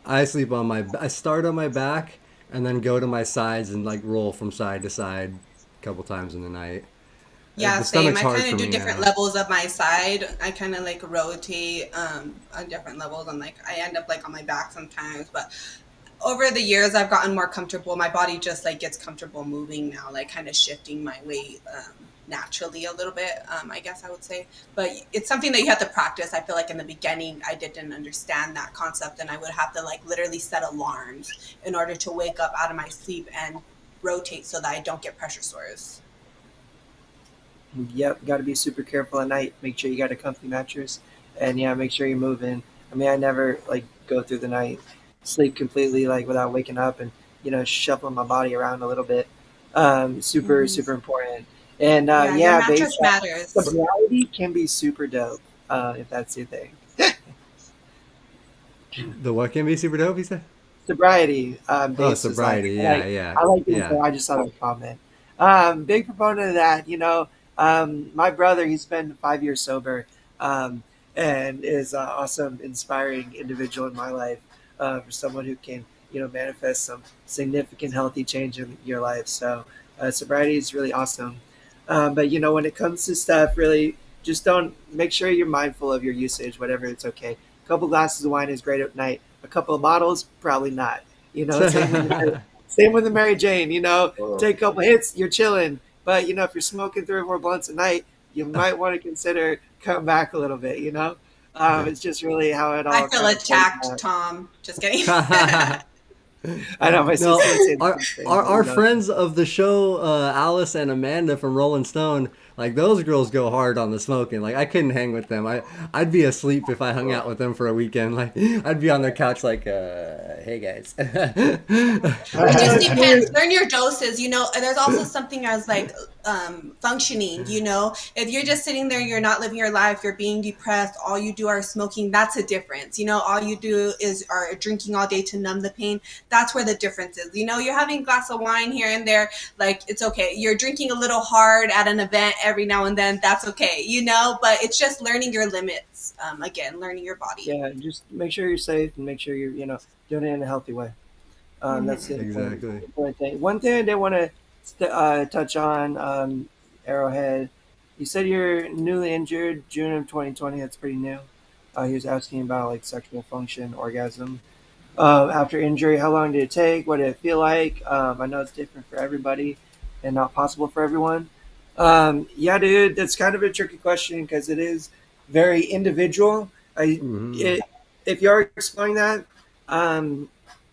I start on my back and then go to my sides and like roll from side to side a couple times in the night. Yeah, The same. stomach's I hard kind for of do me different now. levels of my side. I kind of like rotate on different levels, and like I end up like on my back sometimes. But over the years, I've gotten more comfortable. My body just like gets comfortable moving now, like kind of shifting my weight naturally a little bit. I guess I would say, but it's something that you have to practice. I feel like in the beginning, I didn't understand that concept, and I would have to like literally set alarms in order to wake up out of my sleep and rotate so that I don't get pressure sores. Yep, got to be super careful at night. Make sure you got a comfy mattress, and yeah, make sure you're moving. I mean, I never like go through the night, sleep completely like without waking up, and shuffling my body around a little bit. Super Mm-hmm. super important. And Yeah, your yeah, babe, mattress matters. sobriety can be super dope if that's your thing. The what can be super dope, you said? Sobriety Oh, bass is like sobriety. Yeah, yeah, I like it, yeah. so I just thought I'd comment. Big proponent of that. My brother, he's been 5 years sober, um, and is an awesome, inspiring individual in my life for someone who can manifest some significant healthy change in your life. So sobriety is really awesome. But when it comes to stuff, really just don't make sure you're mindful of your usage, whatever it's okay. A couple glasses of wine is great at night. A couple of bottles, probably not. Same with the Mary Jane. Oh, Take a couple hits, you're chilling. But if you're smoking 3 or 4 blunts a night, you might want to consider cutting back a little bit. It's just really how it I all feel kind of plays attacked, out. Tom. Just kidding. I know my sister No, would say the our same thing, our but our friends of the show, Alice and Amanda from Rolling Stone, like those girls go hard on the smoking. Like I couldn't hang with them. I'd be asleep if I hung out oh. with them for a weekend. Like I'd be on their couch like, hey guys. It just depends. dude, Learn your doses. There's also something as like functioning. If you're just sitting there, you're not living your life, you're being depressed, all you do are smoking, that's a difference. All you do is are drinking all day to numb the pain. That's where the difference is. You're having a glass of wine here and there, like it's okay. You're drinking a little hard at an event every now and then, that's okay. But it's just learning your limits. Again, learning your body. yeah, just make sure you're safe and make sure you're doing it in a healthy way. That's the Mm-hmm. Exactly. important thing. One thing I did want to touch on, Arrowhead. You said you're newly injured, June of 2020. That's pretty new. He was asking about like sexual function, orgasm. After injury, how long did it take? What did it feel like? I know it's different for everybody and not possible for everyone. Yeah, dude, that's kind of a tricky question because it is very individual. Hmm. It, if you are exploring that, um,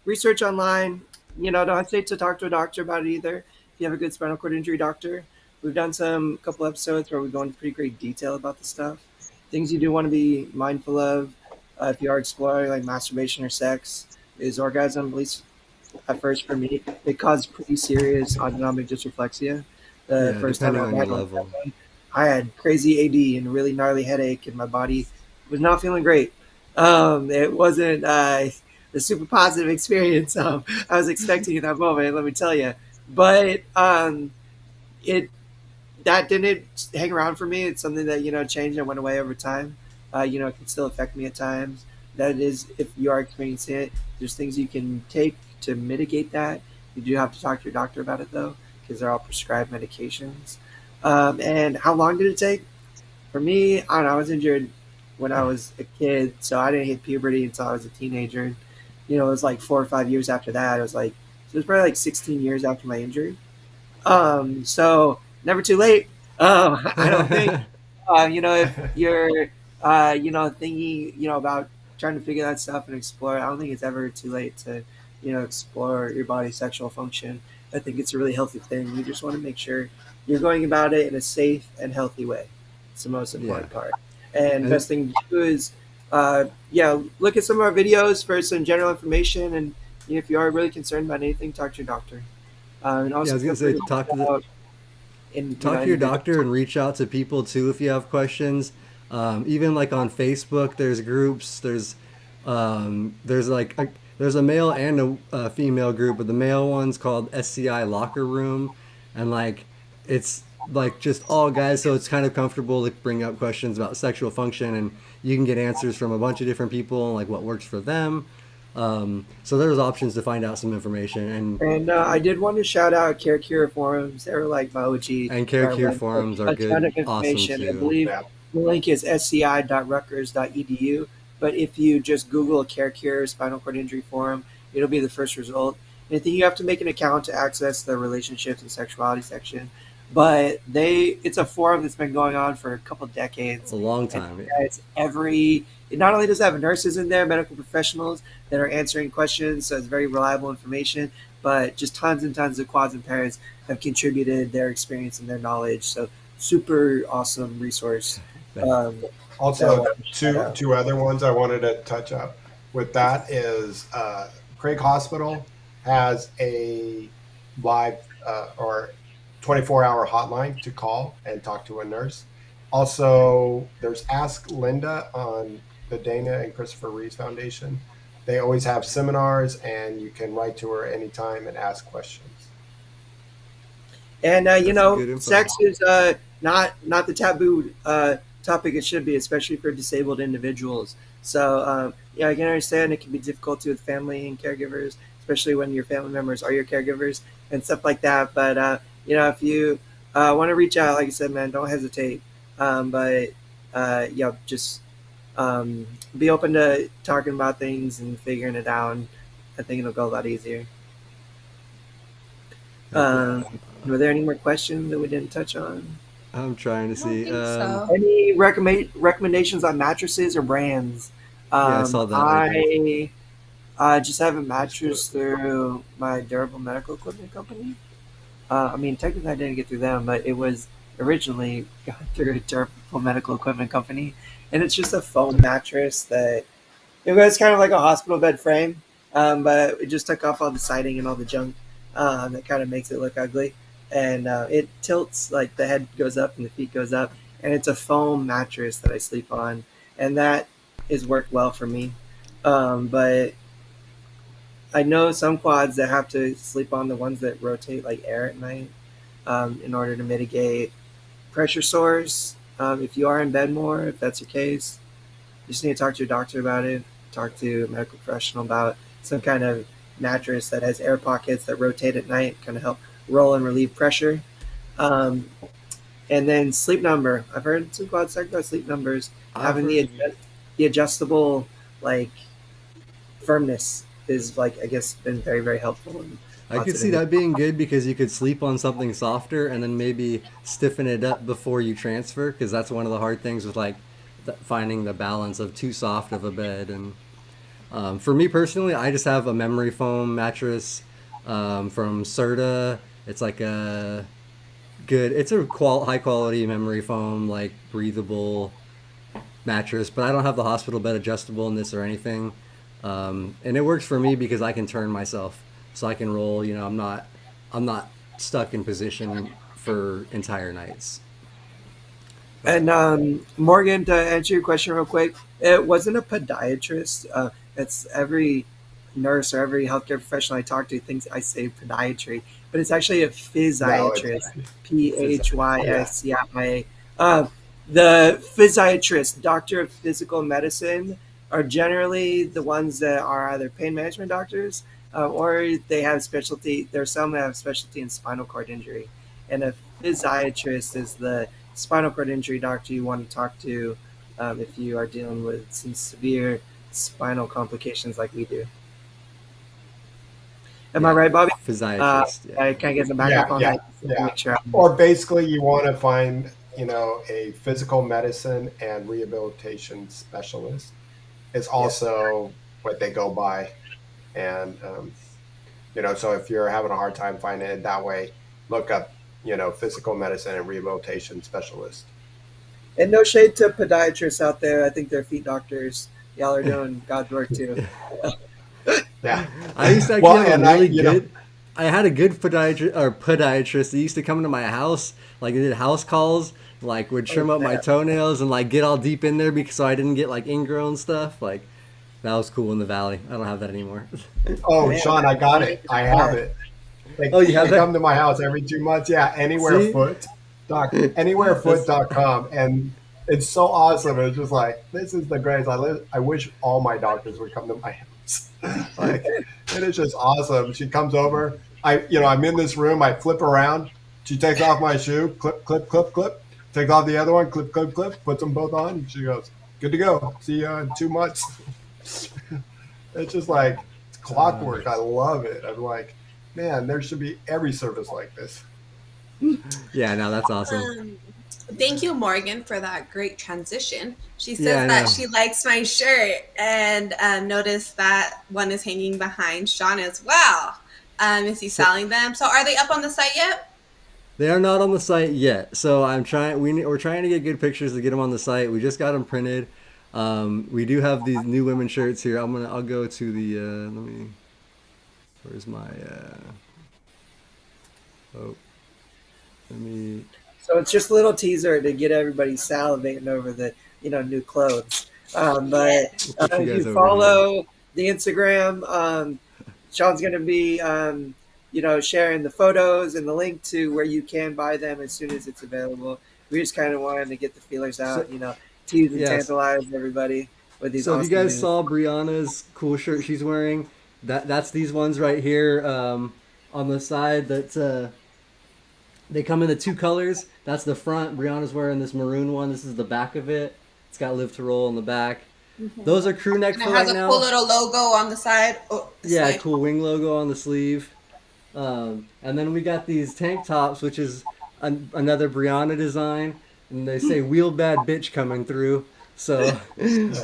research online. Don't hesitate to talk to a doctor about it either. If you have a good spinal cord injury doctor, we've done some couple episodes where we go into pretty great detail about the stuff. Things you do want to be mindful of if you are exploring like masturbation or sex is orgasm. At least at first for me, it caused pretty serious autonomic dysreflexia. The Yeah, first time depending I on your had level. one, I had crazy AD and a really gnarly headache, and my body was not feeling great. It wasn't a super positive experience I was expecting in that moment, let me tell you. But it that didn't hang around for me. It's something that changed and went away over time. It can still affect me at times. That is, if you are experiencing it, there's things you can take to mitigate that. You do have to talk to your doctor about it though, because they're all prescribed medications. And how long did it take? For me, I don't know. I was injured when I was a kid, so I didn't hit puberty until I was a teenager. It was like 4 or 5 years after that. It was probably like 16 years after my injury. So never too late. I don't think. If you're, thinking, about trying to figure that stuff and explore, I don't think it's ever too late to, explore your body's sexual function. I think it's a really healthy thing. You just want to make sure you're going about it in a safe and healthy way. It's the most important part. And And best thing to do is, look at some of our videos for some general information. And if you are really concerned about anything, talk to your doctor. And yeah, I also was feel gonna say free to reach out talk to your individual. doctor and reach out to people too if you have questions. Even like on Facebook, there's groups. There's a male and a female group, but the male one's called SCI Locker Room, and like it's like just all guys, so it's kind of comfortable to bring up questions about sexual function, and you can get answers from a bunch of different people, like what works for them. So there's options to find out some information, And I did want to shout out Care Cure forums. They were like my OG. and Care Where I Cure went with forums are a ton good, of awesome information. I too. believe Yeah. the link is sci.rutgers.edu. But if you just Google Care Cure Spinal Cord Injury Forum, it'll be the first result. And I think you have to make an account to access the relationships and sexuality section. But it's a forum that's been going on for a couple decades. A long And time, yeah. it's it not only does it have nurses in there, medical professionals that are answering questions, so it's very reliable information, but just tons and tons of quads and parents have contributed their experience and their knowledge. So super awesome resource. Um, that I Also, wanted to shout out. two other ones I wanted to touch up with that is Craig Hospital has a live or 24-hour hotline to call and talk to a nurse. Also, there's Ask Linda on the Dana and Christopher Reeves Foundation. They always have seminars, and you can write to her anytime and ask questions. And That's some good info. sex is not the taboo topic it should be, especially for disabled individuals. So I can understand it can be difficult with family and caregivers, especially when your family members are your caregivers and stuff like that. But if you want to reach out, like I said, man, don't hesitate. Just be open to talking about things and figuring it out. And I think it'll go a lot easier. Were there any more questions that we didn't touch on? I'm trying to I don't see. think so. Any recommendations on mattresses or brands? Yeah, I saw that right I just have a mattress through my durable medical equipment company. Technically I didn't get through them, but it was originally got through a durable medical equipment company, and it's just a foam mattress that it was kind of like a hospital bed frame, but it just took off all the siding and all the junk that kind of makes it look ugly. And it tilts, like the head goes up and the feet goes up, and it's a foam mattress that I sleep on, and that has worked well for me. But I know some quads that have to sleep on the ones that rotate like air at night in order to mitigate pressure sores. If you are in bed more, if that's your case, you just need to talk to your doctor about it. Talk to a medical professional about some kind of mattress that has air pockets that rotate at night, kind of help roll and relieve pressure. Um, and then sleep number. I've heard some quads talk about sleep numbers having the adjustable like firmness is like I guess been very very helpful. In I lots could of see that being good because you could sleep on something softer and then maybe stiffen it up before you transfer, because that's one of the hard things with like finding the balance of too soft of a bed. And for me personally, I just have a memory foam mattress from Serta. It's like it's a high quality memory foam, like breathable mattress, but I don't have the hospital bed adjustableness or anything. And it works for me because I can turn myself, so I can roll. I'm not stuck in position for entire nights. And Morgan, to answer your question real quick, it wasn't a podiatrist. It's every nurse or every healthcare professional I talk to thinks I say podiatry, but it's actually a No, it's physiatrist. Physcia. The physiatrist, doctor of physical medicine, are generally the ones that are either pain management doctors or they have specialty. There's some that have specialty in spinal cord injury, and a physiatrist is the spinal cord injury doctor you want to talk to if you are dealing with some severe spinal complications like we do. Am I right, Bobby? Physiatrist. Yeah. I kind of get the backup on that. Yeah. Make sure Or basically, you want to find, a physical medicine and rehabilitation specialist is also what they go by. And So if you're having a hard time finding it that way, look up, physical medicine and rehabilitation specialist. And no shade to podiatrists out there. I think they're feet doctors. Y'all are doing God's work too. Yeah. I used to actually have a really good. I had a good podiatrist that used to come to my house, like they did house calls, like would trim up my toenails and like get all deep in there because so I didn't get like ingrown stuff. Like that was cool in the valley. I don't have that anymore. Oh, man, Shawn, I got it. I have it. You have they come to my house every 2 months. Yeah, anywherefoot.com, and it's so awesome. It's just like, this is the greatest. I wish all my doctors would come to my house. Like, and it's just awesome. She comes over. I'm in this room. I flip around. She takes off my shoe. Clip, clip, clip, clip. Takes off the other one. Clip, clip, clip. Puts them both on. She goes, good to go. See you in 2 months. It's just like it's clockwork. I love it. I'm like, man, there should be every service like this. Yeah, no, that's awesome. Thank you, Morgan, for that great transition. She says that she likes my shirt and noticed that one is hanging behind Shawn as well. Is he selling them? So are they up on the site yet? They are not on the site yet. So I'm trying. We're trying to get good pictures to get them on the site. We just got them printed. We do have these new women's shirts here. I'll go to the. Where's my? So it's just a little teaser to get everybody salivating over the new clothes. But if you follow the Instagram, Shawn's going to be sharing the photos and the link to where you can buy them as soon as it's available. We just kind of wanted to get the feelers out, tease and tantalize everybody with these. So if you guys saw Brianna's cool shirt she's wearing, that's these ones right here on the side. That they come in the 2 colors. That's the front. Brianna's wearing this maroon one. This is the back of it. It's got Live to Roll on the back. Mm-hmm. Those are crew neck for right now. It has a cool little logo on the side. Yeah, cool wing logo on the sleeve. And then we got these tank tops, which is another Brianna design. And they say wheel bad bitch coming through. So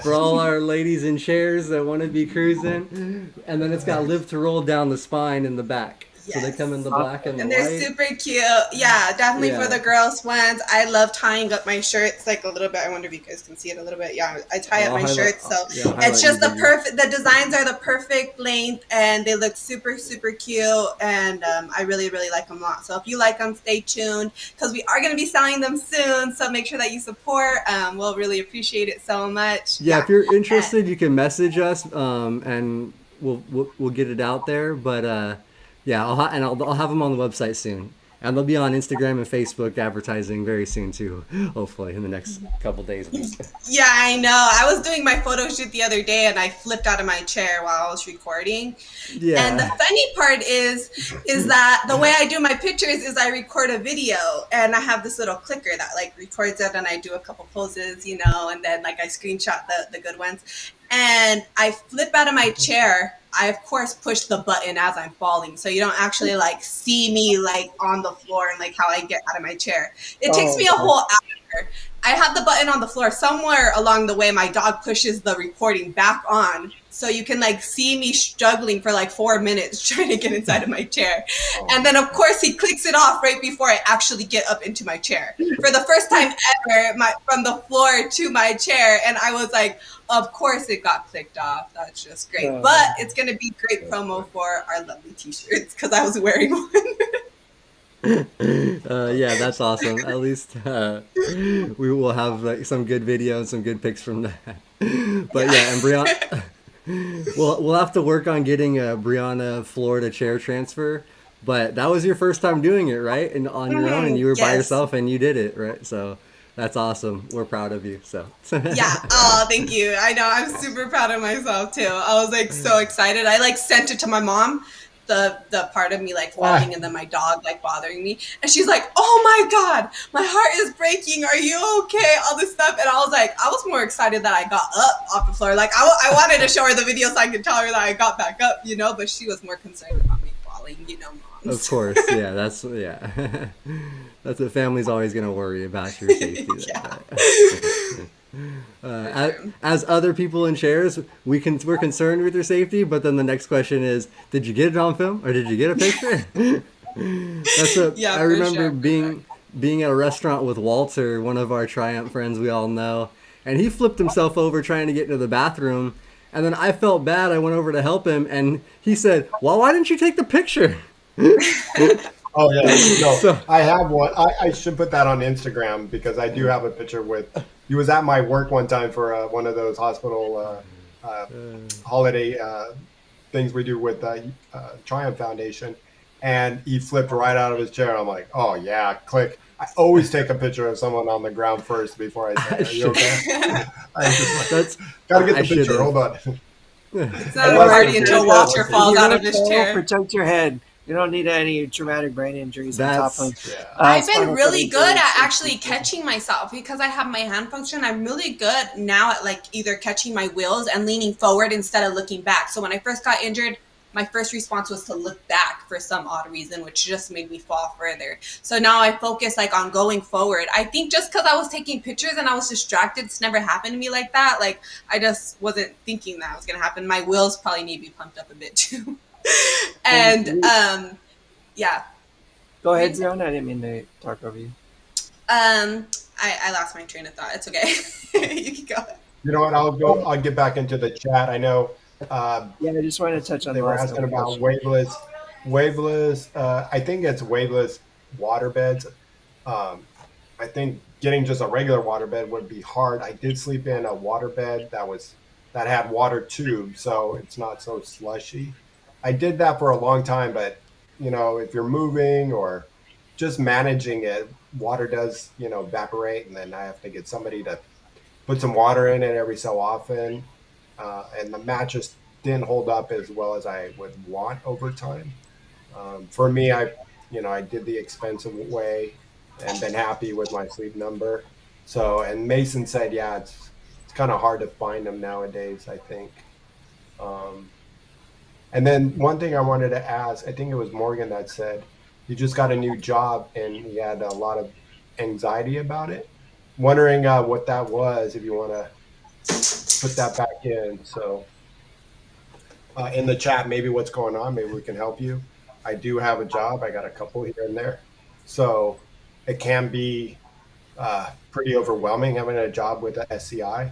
for all our ladies in chairs that want to be cruising. And then it's got Live to Roll down the spine in the back. Yes. So they come in the black and the white. And they're super cute. Yeah, definitely for the girls ones. I love tying up my shirts like a little bit. I wonder if you guys can see it a little bit. Yeah, I tie up my shirts. So it's just the designs are the perfect length and they look super, super cute. And I really, really like them a lot. So if you like them, stay tuned because we are going to be selling them soon. So make sure that you support. We'll really appreciate it so much. Yeah, if you're interested, you can message us and we'll get it out there. But yeah, I'll have them on the website soon, and they'll be on Instagram and Facebook advertising very soon too. Hopefully in the next couple days. Yeah, I know. I was doing my photo shoot the other day, and I flipped out of my chair while I was recording. Yeah. And the funny part is that the way I do my pictures is I record a video, and I have this little clicker that like records it, and I do a couple poses, and then like I screenshot the good ones. And I flip out of my chair. I, of course, push the button as I'm falling. So you don't actually like see me like on the floor and like how I get out of my chair. It takes me a whole hour. I have the button on the floor. Somewhere along the way, my dog pushes the recording back on. So you can like see me struggling for like 4 minutes trying to get inside of my chair. And then of course he clicks it off right before I actually get up into my chair. For the first time ever, from the floor to my chair. And I was like, of course it got clicked off. That's just great. But it's going to be great promo for our lovely t-shirts because I was wearing one. Yeah, that's awesome. At least we will have like, some good video and some good pics from that. But yeah, and Brianna... we'll have to work on getting a Brianna Florida chair transfer, but that was your first time doing it, right? And on your own, and you were by yourself, and you did it, right? So that's awesome. We're proud of you. So yeah. Oh, thank you. I know. I'm super proud of myself too. I was like so excited. I like sent it to my mom. The part of me like falling and then my dog like bothering me, and she's like, oh my god, my heart is breaking, are you okay, all this stuff. And I was like, I was more excited that I got up off the floor. Like I wanted to show her the video so I could tell her that I got back up, but she was more concerned about me falling, mom. Of course. Yeah, that's that's what family's always gonna worry about, your safety. Yeah. As other people in chairs, we're concerned with your safety, but then the next question is, did you get it on film or did you get a picture? Yeah, I for remember sure, being at a restaurant with Walter, one of our Triumph friends we all know, and he flipped himself over trying to get into the bathroom, and then I felt bad. I went over to help him, and he said, "Well, why didn't you take the picture?" Oh yeah, no, So I have one. I should put that on Instagram because I do have a picture with. He was at my work one time for one of those hospital holiday things we do with Triumph Foundation, and he flipped right out of his chair. I'm like, oh yeah, click. I always take a picture of someone on the ground first before I say, "Are you okay?" I just that's gotta get I the picture. should've. Hold on. It's not a Unless party it's until very Walter close. falls You're out gonna of his fall, chair. protect your head. You don't need any traumatic brain injuries on top That's of. Yeah. I've been spinal really cord good injuries. at actually catching myself because I have my hand function. I'm really good now at like either catching my wheels and leaning forward instead of looking back. So when I first got injured, my first response was to look back for some odd reason, which just made me fall further. So now I focus like on going forward. I think just because I was taking pictures and I was distracted, it's never happened to me like that. Like I just wasn't thinking that was gonna happen. My wheels probably need to be pumped up a bit too. And yeah. Go ahead, Zion. I didn't mean to talk over you. I lost my train of thought. It's okay. You can go. You know what? I'll get back into the chat. I know Yeah, I just wanted to touch on they the were last asking couple about questions. waveless. I think it's waveless water beds. I think getting just a regular water bed would be hard. I did sleep in a water bed that had water tubes, so it's not so slushy. I did that for a long time, but if you're moving or just managing it, water does evaporate, and then I have to get somebody to put some water in it every so often. And the mattress didn't hold up as well as I would want over time. For me, I did the expensive way and been happy with my sleep number. So, and Mason said, yeah, it's kind of hard to find them nowadays, I think. Um, and then one thing I wanted to ask, I think it was Morgan that said he just got a new job and he had a lot of anxiety about it. Wondering what that was, if you want to put that back in. So in the chat, maybe what's going on, maybe we can help you. I do have a job. I got a couple here and there. So it can be pretty overwhelming having a job with a SCI,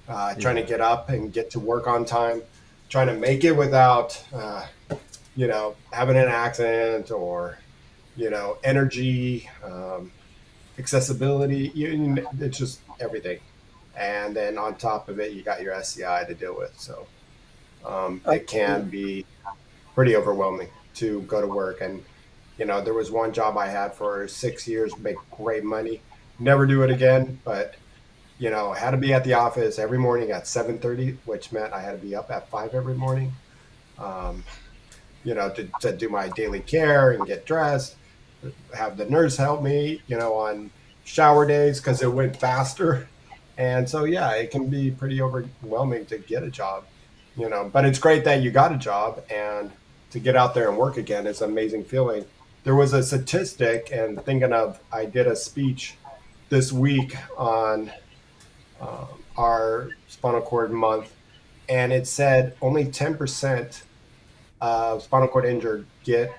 trying to get up and get to work on time, trying to make it without, having an accident or, energy, accessibility. It's just everything. And then on top of it, you got your SCI to deal with. So it can be pretty overwhelming to go to work. And, there was one job I had for 6 years, make great money, never do it again. But, I had to be at the office every morning at 7:30, which meant I had to be up at 5 every morning, um, to do my daily care and get dressed, have the nurse help me, on shower days because it went faster. And so, yeah, it can be pretty overwhelming to get a job, but it's great that you got a job, and to get out there and work again is an amazing feeling. There was a statistic, and I did a speech this week on our spinal cord month, and it said only 10% of spinal cord injured get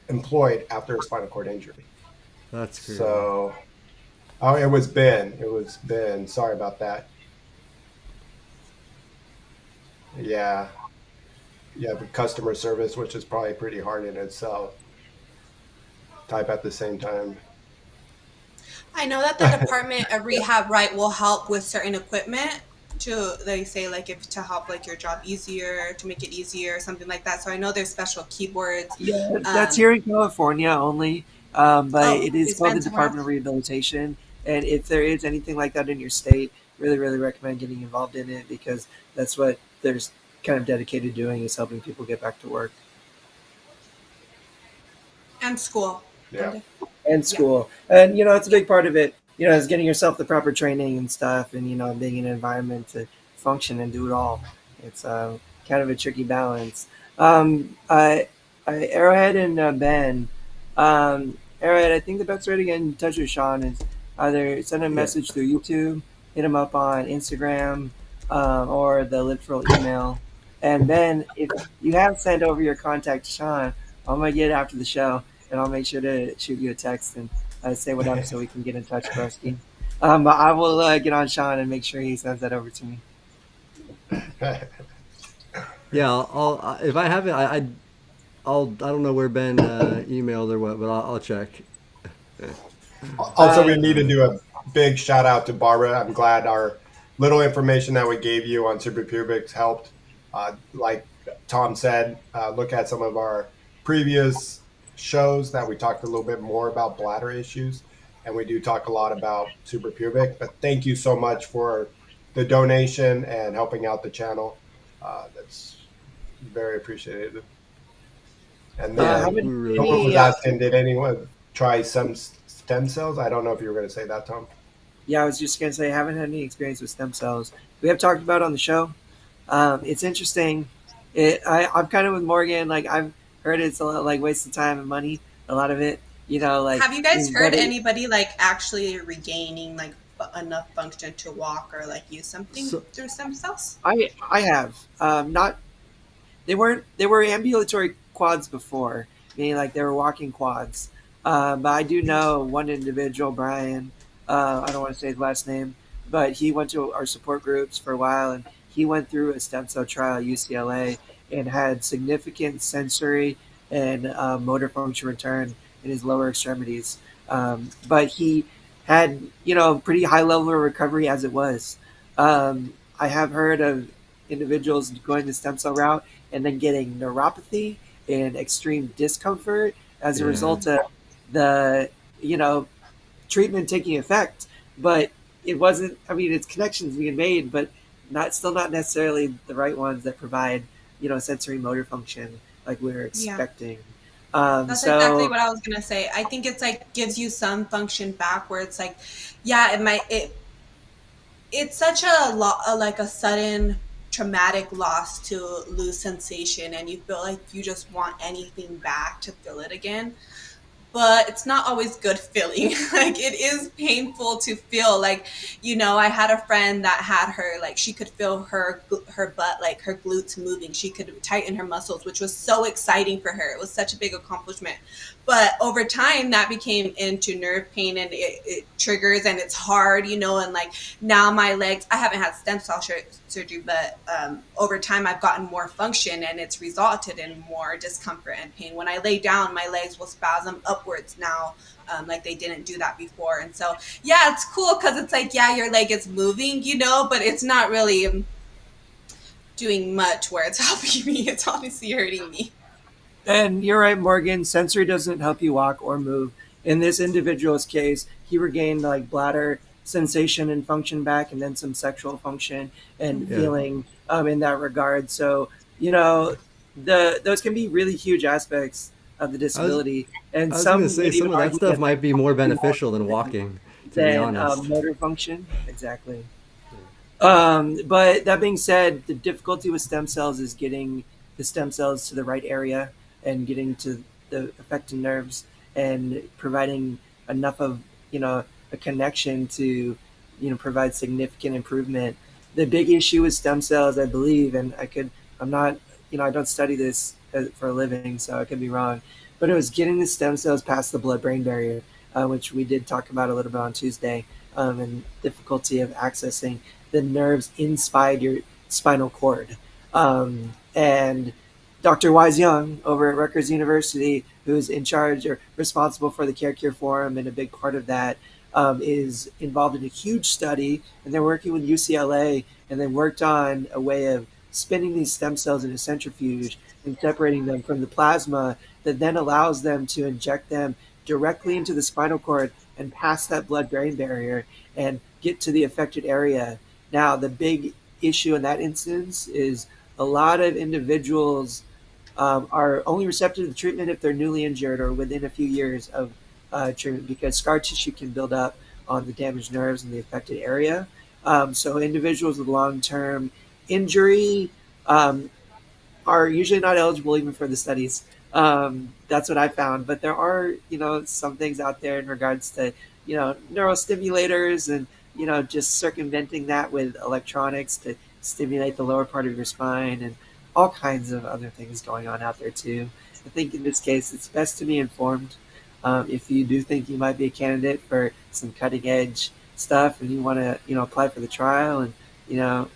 employed after a spinal cord injury. That's crazy. So, oh, it was Ben. It was Ben. Sorry about that. Yeah. Yeah, the customer service, which is probably pretty hard in itself. Type at the same time. I know that the Department of Rehab, right, will help with certain equipment to, they say, like, if to help, like, your job easier, to make it easier, something like that. So I know there's special keyboards. Yeah, that's here in California only, but it is it's called the been somewhere Department of Rehabilitation. And if there is anything like that in your state, really, really recommend getting involved in it because that's what there's kind of dedicated doing is helping people get back to work and school. Yeah. and school. And, it's a big part of it, is getting yourself the proper training and stuff and, being in an environment to function and do it all. It's kind of a tricky balance. Arrowhead and Ben, Arrowhead, I think the best way to get in touch with Shawn is either send a message through YouTube hit him up on Instagram or the literal email. And then if you have sent over your contact to Shawn, I'm gonna get it after the show, and I'll make sure to shoot you a text and say what up so we can get in touch, broski. But I will get on Shawn and make sure he sends that over to me. Yeah, I'll if I haven't, I don't know where Ben emailed or what, but I'll check. Also, we need to do a big shout out to Barbara. I'm glad our little information that we gave you on suprapubic helped. Like Tom said, look at some of our previous shows that we talked a little bit more about bladder issues, and we do talk a lot about suprapubic. But thank you so much for the donation and helping out the channel. That's very appreciated. And then someone was asking, did anyone try some stem cells? I don't know if you were going to say that, Tom. Yeah, I was just going to say I haven't had any experience with stem cells. We have talked about it on the show. It's interesting. I'm kind of with Morgan. Like, I've heard it's a lot like waste of time and money. A lot of it, like. Have you guys heard anybody like actually regaining like enough function to walk or like use something through stem cells? I have not. They were ambulatory quads before, meaning like they were walking quads. But I do know one individual, Brian. I don't want to say his last name, but he went to our support groups for a while, and he went through a stem cell trial at UCLA and had significant sensory and motor function return in his lower extremities. But he had, pretty high level of recovery as it was. I have heard of individuals going the stem cell route and then getting neuropathy and extreme discomfort as a result of the, treatment taking effect. But it wasn't, it's connections being made, but still not necessarily the right ones that provide, sensory motor function like we were expecting. That's exactly what I was going to say. I think it's like gives you some function back where it's like, it's such a sudden traumatic loss to lose sensation, and you feel like you just want anything back to feel it again. But it's not always good feeling. Like, it is painful to feel like, I had a friend that had her, like, she could feel her butt, like her glutes moving. She could tighten her muscles, which was so exciting for her. It was such a big accomplishment. But over time, that became into nerve pain, and it triggers, and it's hard, and like now my legs, I haven't had stem cell surgery, but over time I've gotten more function, and it's resulted in more discomfort and pain. When I lay down, my legs will spasm upwards now, like they didn't do that before. And so, it's cool because it's like, your leg is moving, but it's not really doing much where it's helping me. It's obviously hurting me. And you're right, Morgan. Sensory doesn't help you walk or move. In this individual's case, he regained like bladder sensation and function back, and then some sexual function and feeling in that regard. So, those can be really huge aspects of the disability. I was going to say some of that stuff might be more beneficial than walking, to be honest. Motor function, exactly. But that being said, the difficulty with stem cells is getting the stem cells to the right area and getting to the affected nerves and providing enough of, a connection to, provide significant improvement. The big issue with stem cells, I believe, and I'm not, I don't study this for a living, so I could be wrong, but it was getting the stem cells past the blood-brain barrier, which we did talk about a little bit on Tuesday, and difficulty of accessing the nerves inside your spinal cord. And Dr. Wise Young over at Rutgers University, who's in charge or responsible for the Care Cure Forum, and a big part of that, is involved in a huge study, and they're working with UCLA, and they worked on a way of spinning these stem cells in a centrifuge and separating them from the plasma that then allows them to inject them directly into the spinal cord and pass that blood-brain barrier and get to the affected area. Now, the big issue in that instance is a lot of individuals are only receptive to the treatment if they're newly injured or within a few years of treatment, because scar tissue can build up on the damaged nerves in the affected area. So individuals with long-term injury are usually not eligible even for the studies. That's what I found. But there are, some things out there in regards to, neurostimulators and just circumventing that with electronics to stimulate the lower part of your spine, and all kinds of other things going on out there too. I think in this case, it's best to be informed. If you do think you might be a candidate for some cutting edge stuff and you want to, apply for the trial and, you know,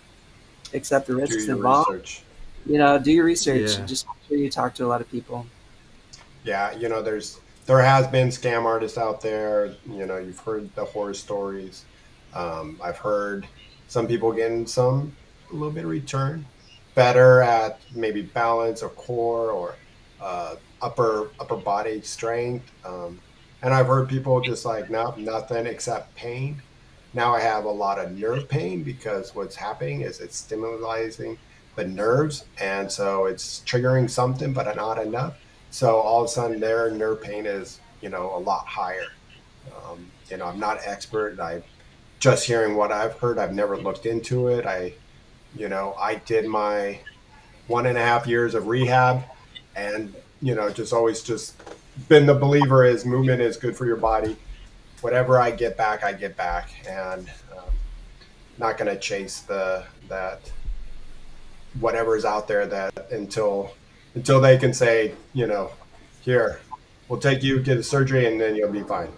accept the Do risks your involved, research. do your research and Yeah. just make sure you talk to a lot of people. Yeah, there has been scam artists out there. You've heard the horror stories. I've heard some people getting a little bit of return, better at maybe balance or core or upper body strength. And I've heard people just like, no, nothing except pain. Now I have a lot of nerve pain because what's happening is it's stimulating the nerves, and so it's triggering something, but not enough. So all of a sudden, their nerve pain is a lot higher. I'm not expert. I just hearing what I've heard. I've never looked into it. I did my 1.5 years of rehab, and just always just been the believer is movement is good for your body. Whatever I get back, and not going to chase that whatever's out there that until they can say, here, we'll take you to the surgery and then you'll be fine.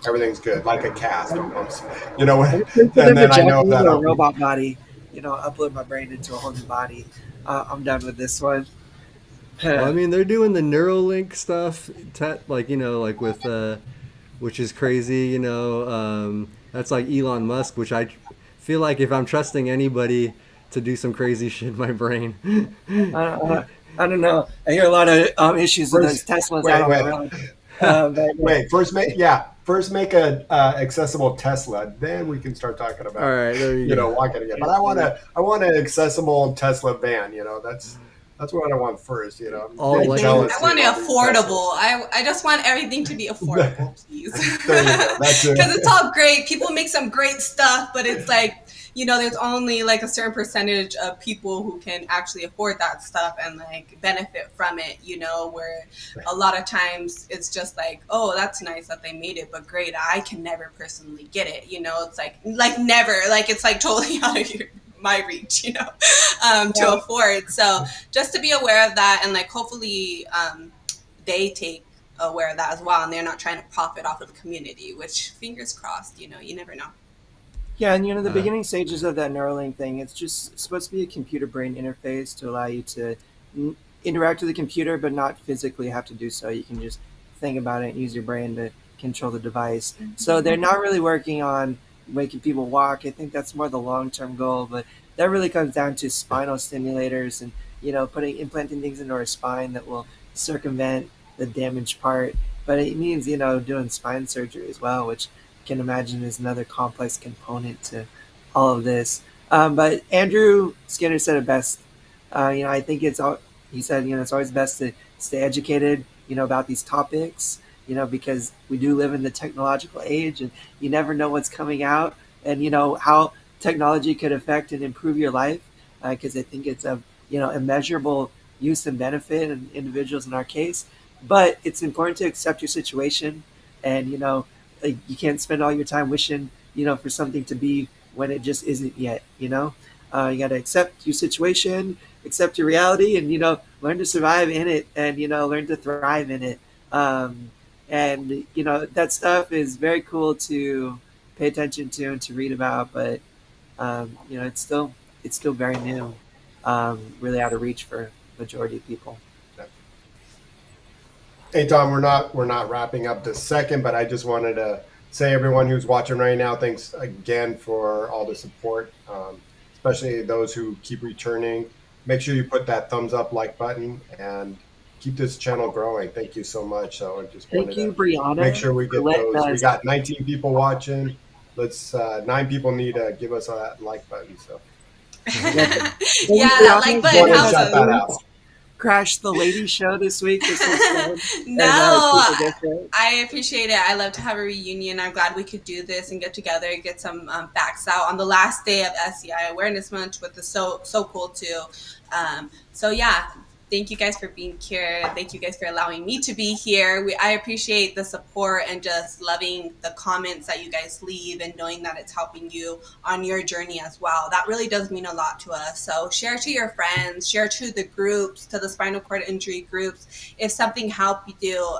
Everything's good, like a cast almost. And then I know that a I'll be, robot body, upload my brain into a whole new body. I'm done with this one. Well, I mean, they're doing the Neuralink stuff, like with, which is crazy. That's like Elon Musk, which I feel like if I'm trusting anybody to do some crazy shit in my brain. I don't know. I hear a lot of issues with those First- Teslas wait, out on wait. the road. wait, first make a accessible Tesla, then we can start talking about All right, there you go. walking again. But I want an accessible Tesla van. That's what I want first. I'm All getting electric. jealous I want of it all these affordable. Teslas. I just want everything to be affordable, please. There you go. That's it. Because it's all great. People make some great stuff, but it's like, there's only like a certain percentage of people who can actually afford that stuff and like benefit from it, where a lot of times it's just like, oh, that's nice that they made it, but great, I can never personally get it. It's like never, like it's like totally out of my reach, to afford. So just to be aware of that, and like hopefully they take aware of that as well, and they're not trying to profit off of the community, which fingers crossed, you never know. Yeah, and the beginning stages of that Neuralink thing, it's just supposed to be a computer-brain interface to allow you to interact with the computer, but not physically have to do so. You can just think about it and use your brain to control the device. So they're not really working on making people walk. I think that's more the long-term goal, but that really comes down to spinal stimulators and, implanting things into our spine that will circumvent the damaged part. But it means, doing spine surgery as well, which can imagine is another complex component to all of this. But Andrew Skinner said it best. I think he said, it's always best to stay educated, about these topics, because we do live in the technological age and you never know what's coming out and, how technology could affect and improve your life. Because I think it's of, immeasurable use and benefit in individuals in our case. But it's important to accept your situation and, like you can't spend all your time wishing, for something to be when it just isn't yet, you got to accept your situation, accept your reality and, learn to survive in it and, learn to thrive in it. And, that stuff is very cool to pay attention to and to read about, but, it's still very new, really out of reach for majority of people. Hey Tom, we're not wrapping up this second, but I just wanted to say everyone who's watching right now, thanks again for all the support, especially those who keep returning. Make sure you put that thumbs up, like button, and keep this channel growing. Thank you so much. So I just wanted Thank you, to Brianna. make sure we get for letting those. We us- got 19 people watching. Let's 9 people need to give us that like button. So Yeah, that like button wanted to helps shout us. that out. Crashed the ladies show this week. This was fun. No, And, people get there. I appreciate it. I love to have a reunion. I'm glad we could do this and get together and get some facts out on the last day of SCI Awareness Month, which is so cool too. So yeah, Thank you guys for being here. Thank you guys for allowing me to be here. I appreciate the support and just loving the comments that you guys leave and knowing that it's helping you on your journey as well. That really does mean a lot to us. So share to your friends, share to the groups, to the spinal cord injury groups. If something helped you,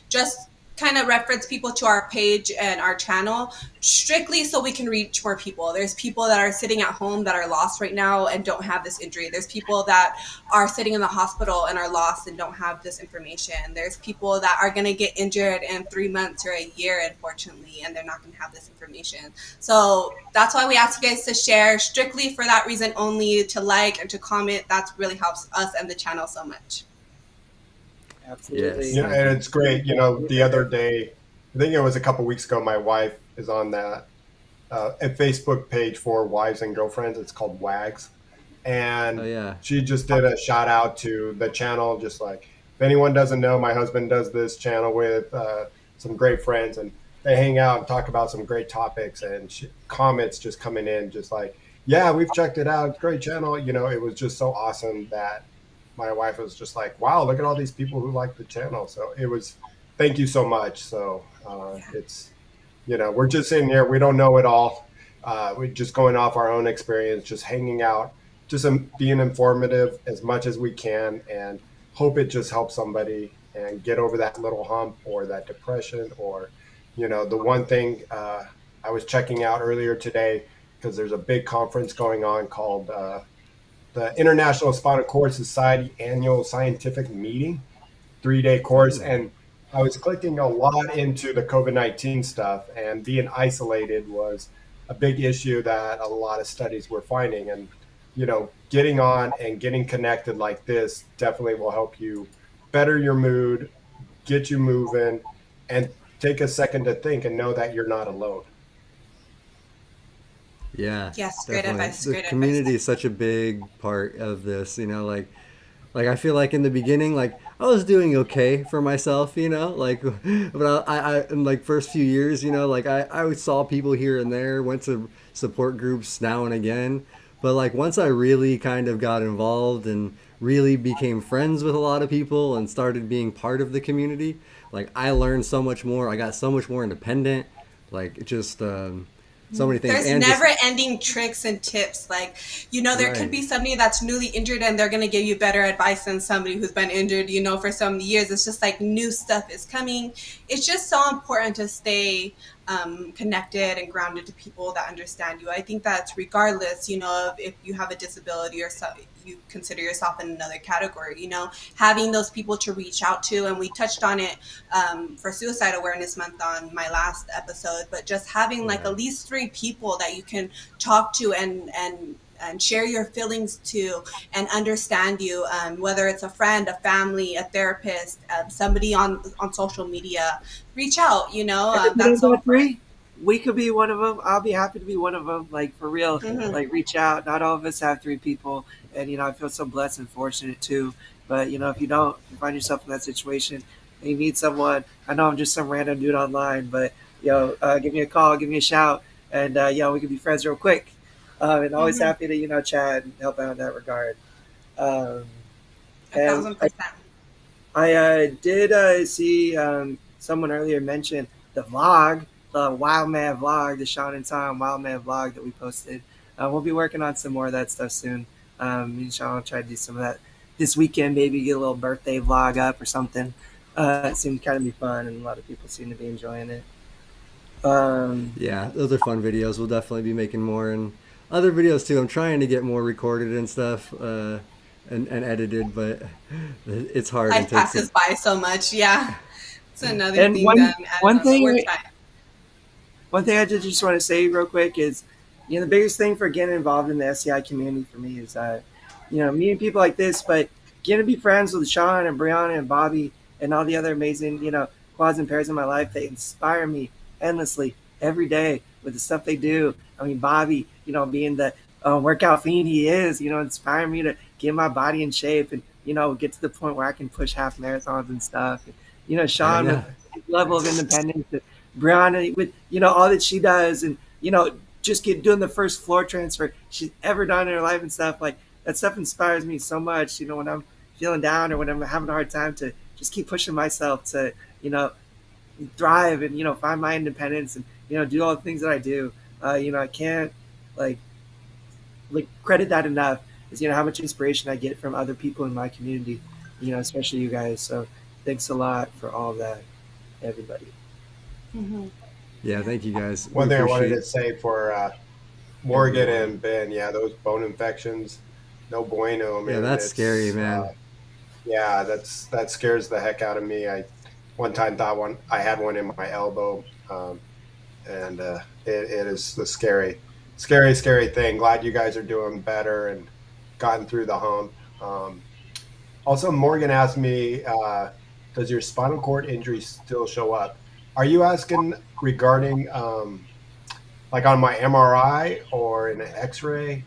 just kind of reference people to our page and our channel strictly so we can reach more people. There's people that are sitting at home that are lost right now and don't have this injury. There's people that are sitting in the hospital and are lost and don't have this information. There's people that are going to get injured in 3 months or a year, unfortunately, and they're not going to have this information. So that's why we ask you guys to share strictly for that reason only, to like and to comment. That really helps us and the channel so much. Absolutely. Yes. Yeah, and it's great. You know, the other day, I think it was a couple weeks ago, my wife is on that a Facebook page for wives and girlfriends. It's called WAGs. And Oh, yeah. she just did a shout out to the channel. Just like, if anyone doesn't know, my husband does this channel with some great friends, and they hang out and talk about some great topics, and comments just coming in just like, yeah, we've checked it out. Great channel. You know, it was just so awesome that my wife was just like, wow, look at all these people who like the channel. So it was, thank you so much. So it's, you know, we're just sitting here. We don't know it all. We're just going off our own experience, just hanging out, just being informative as much as we can, and hope it just helps somebody and get over that little hump or that depression. Or, you know, the one thing I was checking out earlier today, because there's a big conference going on called the International Spinal Cord Society Annual Scientific Meeting, 3-day course. And I was clicking a lot into the COVID-19 stuff, and being isolated was a big issue that a lot of studies were finding. And, you know, getting on and getting connected like this definitely will help you better your mood, get you moving, and take a second to think and know that you're not alone. Yeah. Yes, great definitely. advice. The Great community advice. is such a big part of this, you know, like I feel like in the beginning, like I was doing okay for myself, you know, like, but I in like first few years, you know, like I saw people here and there, went to support groups now and again, but like once I really kind of got involved and really became friends with a lot of people and started being part of the community, like I learned so much more. I got so much more independent, like just so many things. There's And never just, ending tricks and tips. Like, you know, there could right. be somebody that's newly injured and they're going to give you better advice than somebody who's been injured, you know, for so many years. It's just like new stuff is coming. It's just so important to stay connected and grounded to people that understand you. I think that's regardless, you know, of if you have a disability or so, you consider yourself in another category, you know, having those people to reach out to. And we touched on it for Suicide Awareness Month on my last episode, but just having like at least 3 people that you can talk to and share your feelings to and understand you, whether it's a friend, a family, a therapist, somebody on social media. Reach out, you know. If we That's don't so got 3, we could be one of them. I'll be happy to be one of them. Like, for real, like, reach out. Not all of us have 3 people, and you know, I feel so blessed and fortunate too. But you know, if you don't, if you find yourself in that situation and you need someone, I know I'm just some random dude online, but give me a call, give me a shout, and we can be friends real quick. And always happy to chat and help out in that regard. Um, and 1,000%. I did see someone earlier mention the vlog, the Wild Man vlog, the Shawn and Tom Wild Man vlog that we posted. We'll be working on some more of that stuff soon. Me and Shawn will try to do some of that this weekend, maybe get a little birthday vlog up or something. It seemed to kind of be fun, and a lot of people seem to be enjoying it. Yeah, those are fun videos. We'll definitely be making more and other videos too. I'm trying to get more recorded and stuff and edited, but it's hard. Life passes by so much. Yeah, it's another And thing one that thing we're trying. One thing I just want to say real quick is, the biggest thing for getting involved in the SCI community for me is, meeting people like this, but getting to be friends with Shawn and Brianna and Bobby and all the other amazing, quads and pairs in my life. They inspire me endlessly every day with the stuff they do. I mean, Bobby, being the workout fiend he is, inspiring me to get my body in shape and, get to the point where I can push half marathons and stuff. And, Shawn with his level of independence, and Brianna with, all that she does, and, just doing the first floor transfer she's ever done in her life and stuff like that. Stuff inspires me so much. When I'm feeling down or when I'm having a hard time to just keep pushing myself to, you know, thrive and, you know, find my independence and, you know, do all the things that I do. You know, I can't like credit that enough is, you know, how much inspiration I get from other people in my community, you know, especially you guys. So thanks a lot for all of that, everybody. Mm-hmm. Yeah, thank you guys. One We thing I wanted appreciate to say for Morgan everyone. and Ben, yeah, those bone infections, no bueno, Yeah, man. that's scary, It's man. yeah, that scares the heck out of me. I one time thought I had one in my elbow, and it is the scary thing. Glad you guys are doing better and gotten through the hump. Also, Morgan asked me, does your spinal cord injury still show up? Are you asking regarding like on my MRI or an X-ray?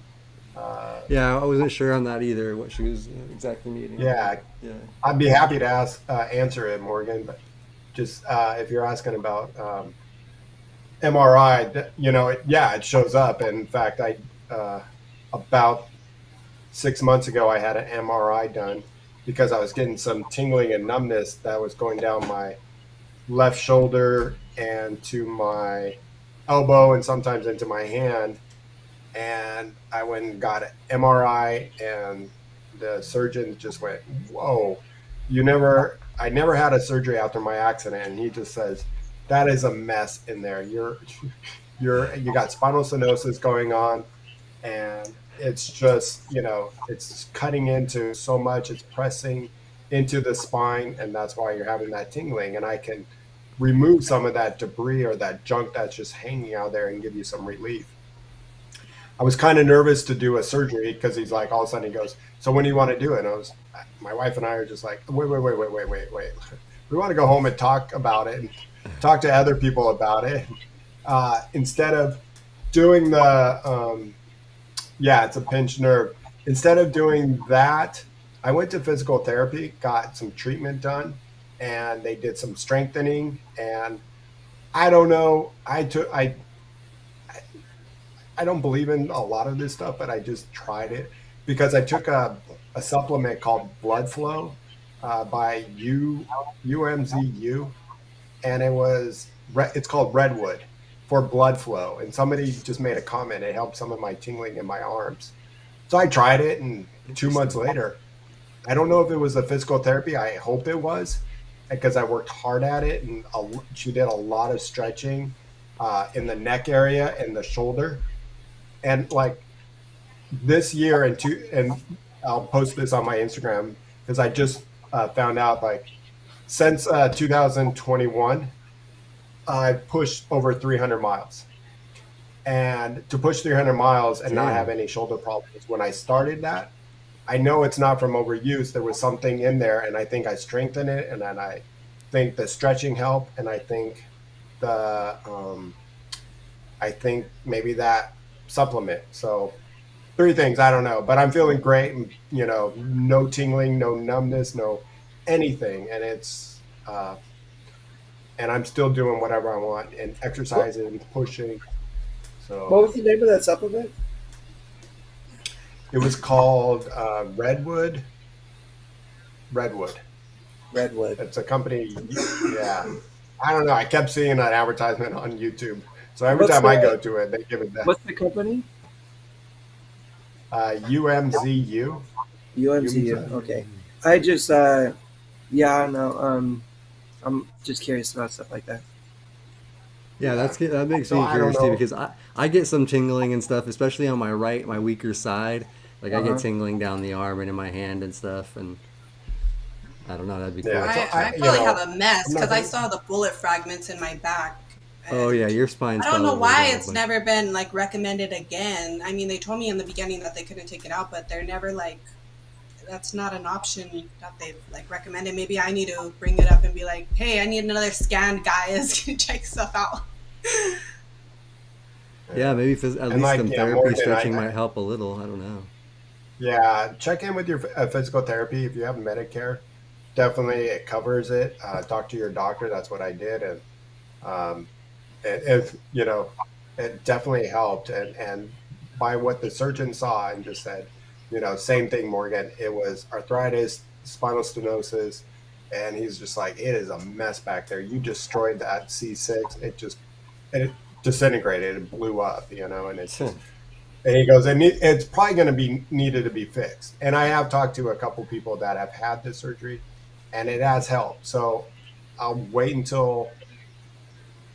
Yeah, I wasn't sure on that either, what she was exactly meaning, but Yeah, yeah. I'd be happy to answer it, Morgan. But just if you're asking about MRI, you know, yeah, it shows up. And in fact, I about 6 months ago, I had an MRI done because I was getting some tingling and numbness that was going down my left shoulder and to my elbow and sometimes into my hand. And I went and got an MRI, and the surgeon just went, "Whoa, I never had a surgery after my accident." And he just says, "That is a mess in there. You got spinal stenosis going on, and it's just, you know, it's cutting into so much, it's pressing into the spine, and that's why you're having that tingling. And I can remove some of that debris or that junk that's just hanging out there and give you some relief." I was kind of nervous to do a surgery because he's like, all of a sudden he goes, "So when do you want to do it?" And my wife and I are just like, wait. We want to go home and talk about it and talk to other people about it. Instead of doing yeah, it's a pinched nerve. Instead of doing that, I went to physical therapy, got some treatment done, and they did some strengthening. And I don't know, I don't believe in a lot of this stuff, but I just tried it because I took a supplement called Blood Flow by UMZU, and it's called Redwood for blood flow. And somebody just made a comment. It helped some of my tingling in my arms. So I tried it, and 2 months Interesting. later, I don't know if it was the physical therapy. I hope it was because I worked hard at it, and she did a lot of stretching in the neck area and the shoulder. And like this year and I'll post this on my Instagram because I just found out like since 2021, I've pushed over 300 miles. And to push 300 miles and not have Damn. any shoulder problems when I started that, I know it's not from overuse. There was something in there, and I think I strengthened it, and then I think the stretching helped, and the I think maybe that supplement. So three things, I don't know, but I'm feeling great, and you know, no tingling, no numbness, no anything, and and I'm still doing whatever I want and What, exercising, pushing. what So was the name of that supplement? it was called Redwood. Redwood. It's a company. Yeah, I don't know. I kept seeing an advertisement on YouTube, so every What's time I the go to it, they give it the what's the company? UMZU. UMZU. Okay. I just yeah, I don't know. I'm just curious about stuff like that. Yeah, Yeah. that makes So me I don't curious too know. because I get some tingling and stuff, especially on my weaker side. Like I Uh get huh. tingling down the arm and in my hand and stuff, and I don't know, that'd be cool Yeah. to So I check. probably have a I'm mess not because I gonna. saw the bullet fragments in my back, Oh yeah, and your I spine's don't know probably why got a it's bunch. never been like recommended again. I mean, they told me in the beginning that they couldn't take it out, but they're never like that's not an option that they've like recommended. Maybe I need to bring it up and be like, hey, I need another scan, guys. Can you check stuff out? Yeah, Yeah. maybe at And least like, some yeah, therapy Morgan, stretching might help a little. I don't know. yeah, check in with your physical therapy if you have Medicare. Definitely, it covers it. Talk to your doctor. That's what I did, and um, if you know, it definitely helped. And by what the surgeon saw and just said, same thing, Morgan. It was arthritis, spinal stenosis, and he's just like, it is a mess back there. You destroyed that C6. It disintegrated. It blew up, and it's just. And he goes, and it's probably going to be needed to be fixed. And I have talked to a couple people that have had this surgery, and it has helped. So I'll wait until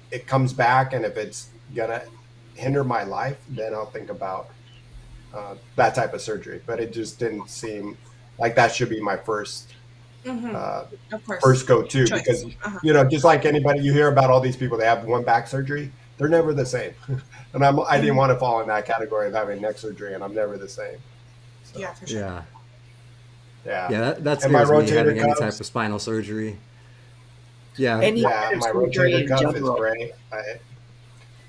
it comes back, and if it's gonna hinder my life, then I'll think about that type of surgery. But it just didn't seem like that should be my first Of course. first go-to Choice. because just like anybody, you hear about all these people that have one back surgery, they're never the same. And I didn't want to fall in that category of having neck surgery, and I'm never the same. So, Yeah, for sure. yeah. That And my scares me, having rotator any cuffs. type of spinal surgery. Yeah, Any Yeah, kind of my surgery rotator in cuff is general. great.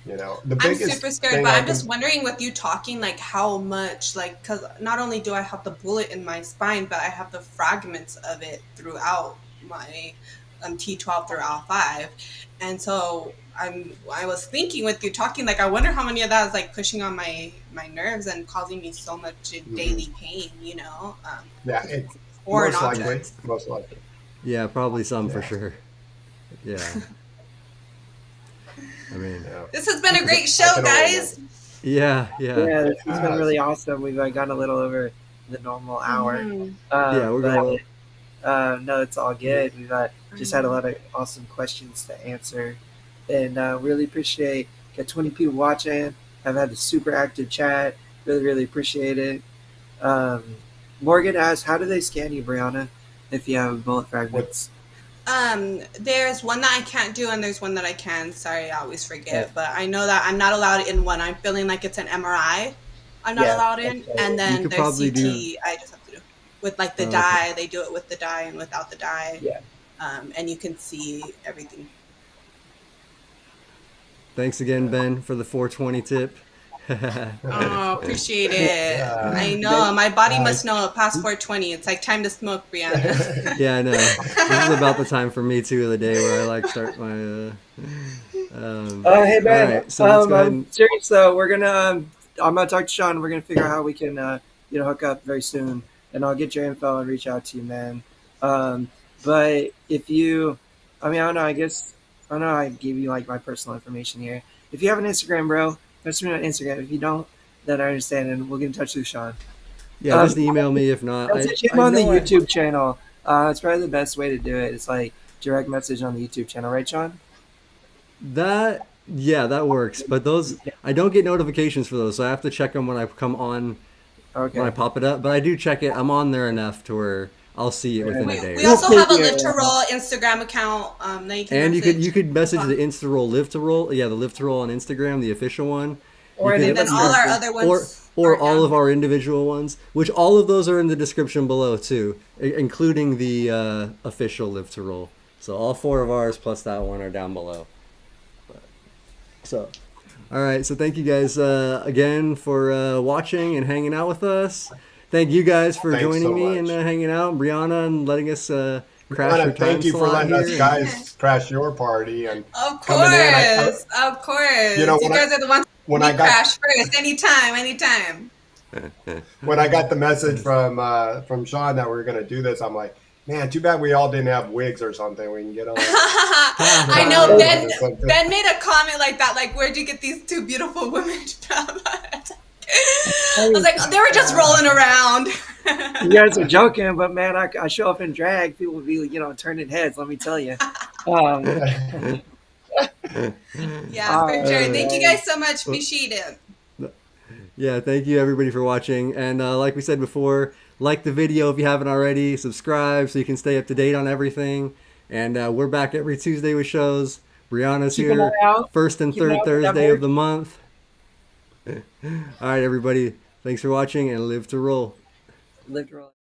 The I'm biggest super scared, thing but I I'm just can- wondering with you talking, like how much, like, because not only do I have the bullet in my spine, but I have the fragments of it throughout my T12 through L5. And so I was thinking with you talking, like, I wonder how many of that is like pushing on my nerves and causing me so much daily pain, Yeah, it's or an most likely. object. Most likely. yeah, probably some for Yeah. sure. Yeah. I mean, Yeah. This has been a great I show, can only guys. yeah. Yeah, this has been really awesome. We've gone a little over the normal hour. Mhm. Yeah, we're going. No, it's all good. We've just had a lot of awesome questions to answer, and really appreciate. Got 20 people watching. I've had a super active chat. Really, really appreciate it. Morgan asked, "How do they scan you, Brianna, if you have bullet fragments?" There's one that I can't do, and there's one that I can. Sorry, I always forget. Yeah. But I know that I'm not allowed in one. I'm feeling like it's an MRI. I'm not Yeah, allowed in, okay. and You then could there's probably CT. I just have to do with like the Oh, dye. okay. They do it with the dye and without the dye. Yeah. And you can see everything. Thanks again, Ben, for the 420 tip. Oh, appreciate it. Yeah. I know my body Nice. must know past 420. It's like time to smoke, Brianna. Yeah, I know. This is about the time for me too of the day where I like start my. Hey Ben, all right, so let's go ahead I'm and, serious though. We're gonna. I'm gonna talk to Shawn. We're gonna figure out how we can, hook up very soon, and I'll get your info and reach out to you, man. But if you, I don't know. I guess I don't know. I give you like my personal information here. If you have an Instagram, bro, message me on Instagram. If you don't, then I understand, and we'll get in touch with Shawn. yeah, just email me if not. Message him on the YouTube channel. It's probably the best way to do it. It's like direct message on the YouTube channel, right, Shawn? That works. But those I don't get notifications for those, so I have to check them when I come on Okay. when I pop it up. But I do check it. I'm on there enough to where I'll see it within a day. We also have a Live to Roll Instagram account that you can And message. you could message the Insta Roll Live to Roll. Yeah, the Live to Roll on Instagram, the official one. Or You any could- and then all our other ones. or are all down. of our individual ones, which all of those are in the description below too, including the official Live to Roll. So all 4 of ours plus that one are down below. So, all right. So thank you guys again for watching and hanging out with us. Thank you guys for Thanks joining so me and much. Hanging out, Brianna, and letting us crash Brianna, your time thank you for slot letting us here. guys crash your party and Of coming in. of course. You know, You when guys are the ones when who I got crash first. Anytime. when I got the message from Shawn that we were gonna do this, I'm like, man, too bad we all didn't have wigs or something. We can get on. I know It's like this. Ben made a comment like that, like, where'd you get these 2 beautiful women from? I was like, they were just rolling around. You guys are joking, but man, I show up in drag, people will be, turning heads. Let me tell you. Yeah, for sure. Thank you guys so much. Appreciate it. Yeah, thank you everybody for watching. And like we said before, like the video if you haven't already, subscribe so you can stay up to date on everything. And we're back every Tuesday with shows. Brianna's Keep an here eye out. first and Keep an eye third out for that Thursday of merch. the month. All right, everybody. Thanks for watching and live to roll. Live to roll.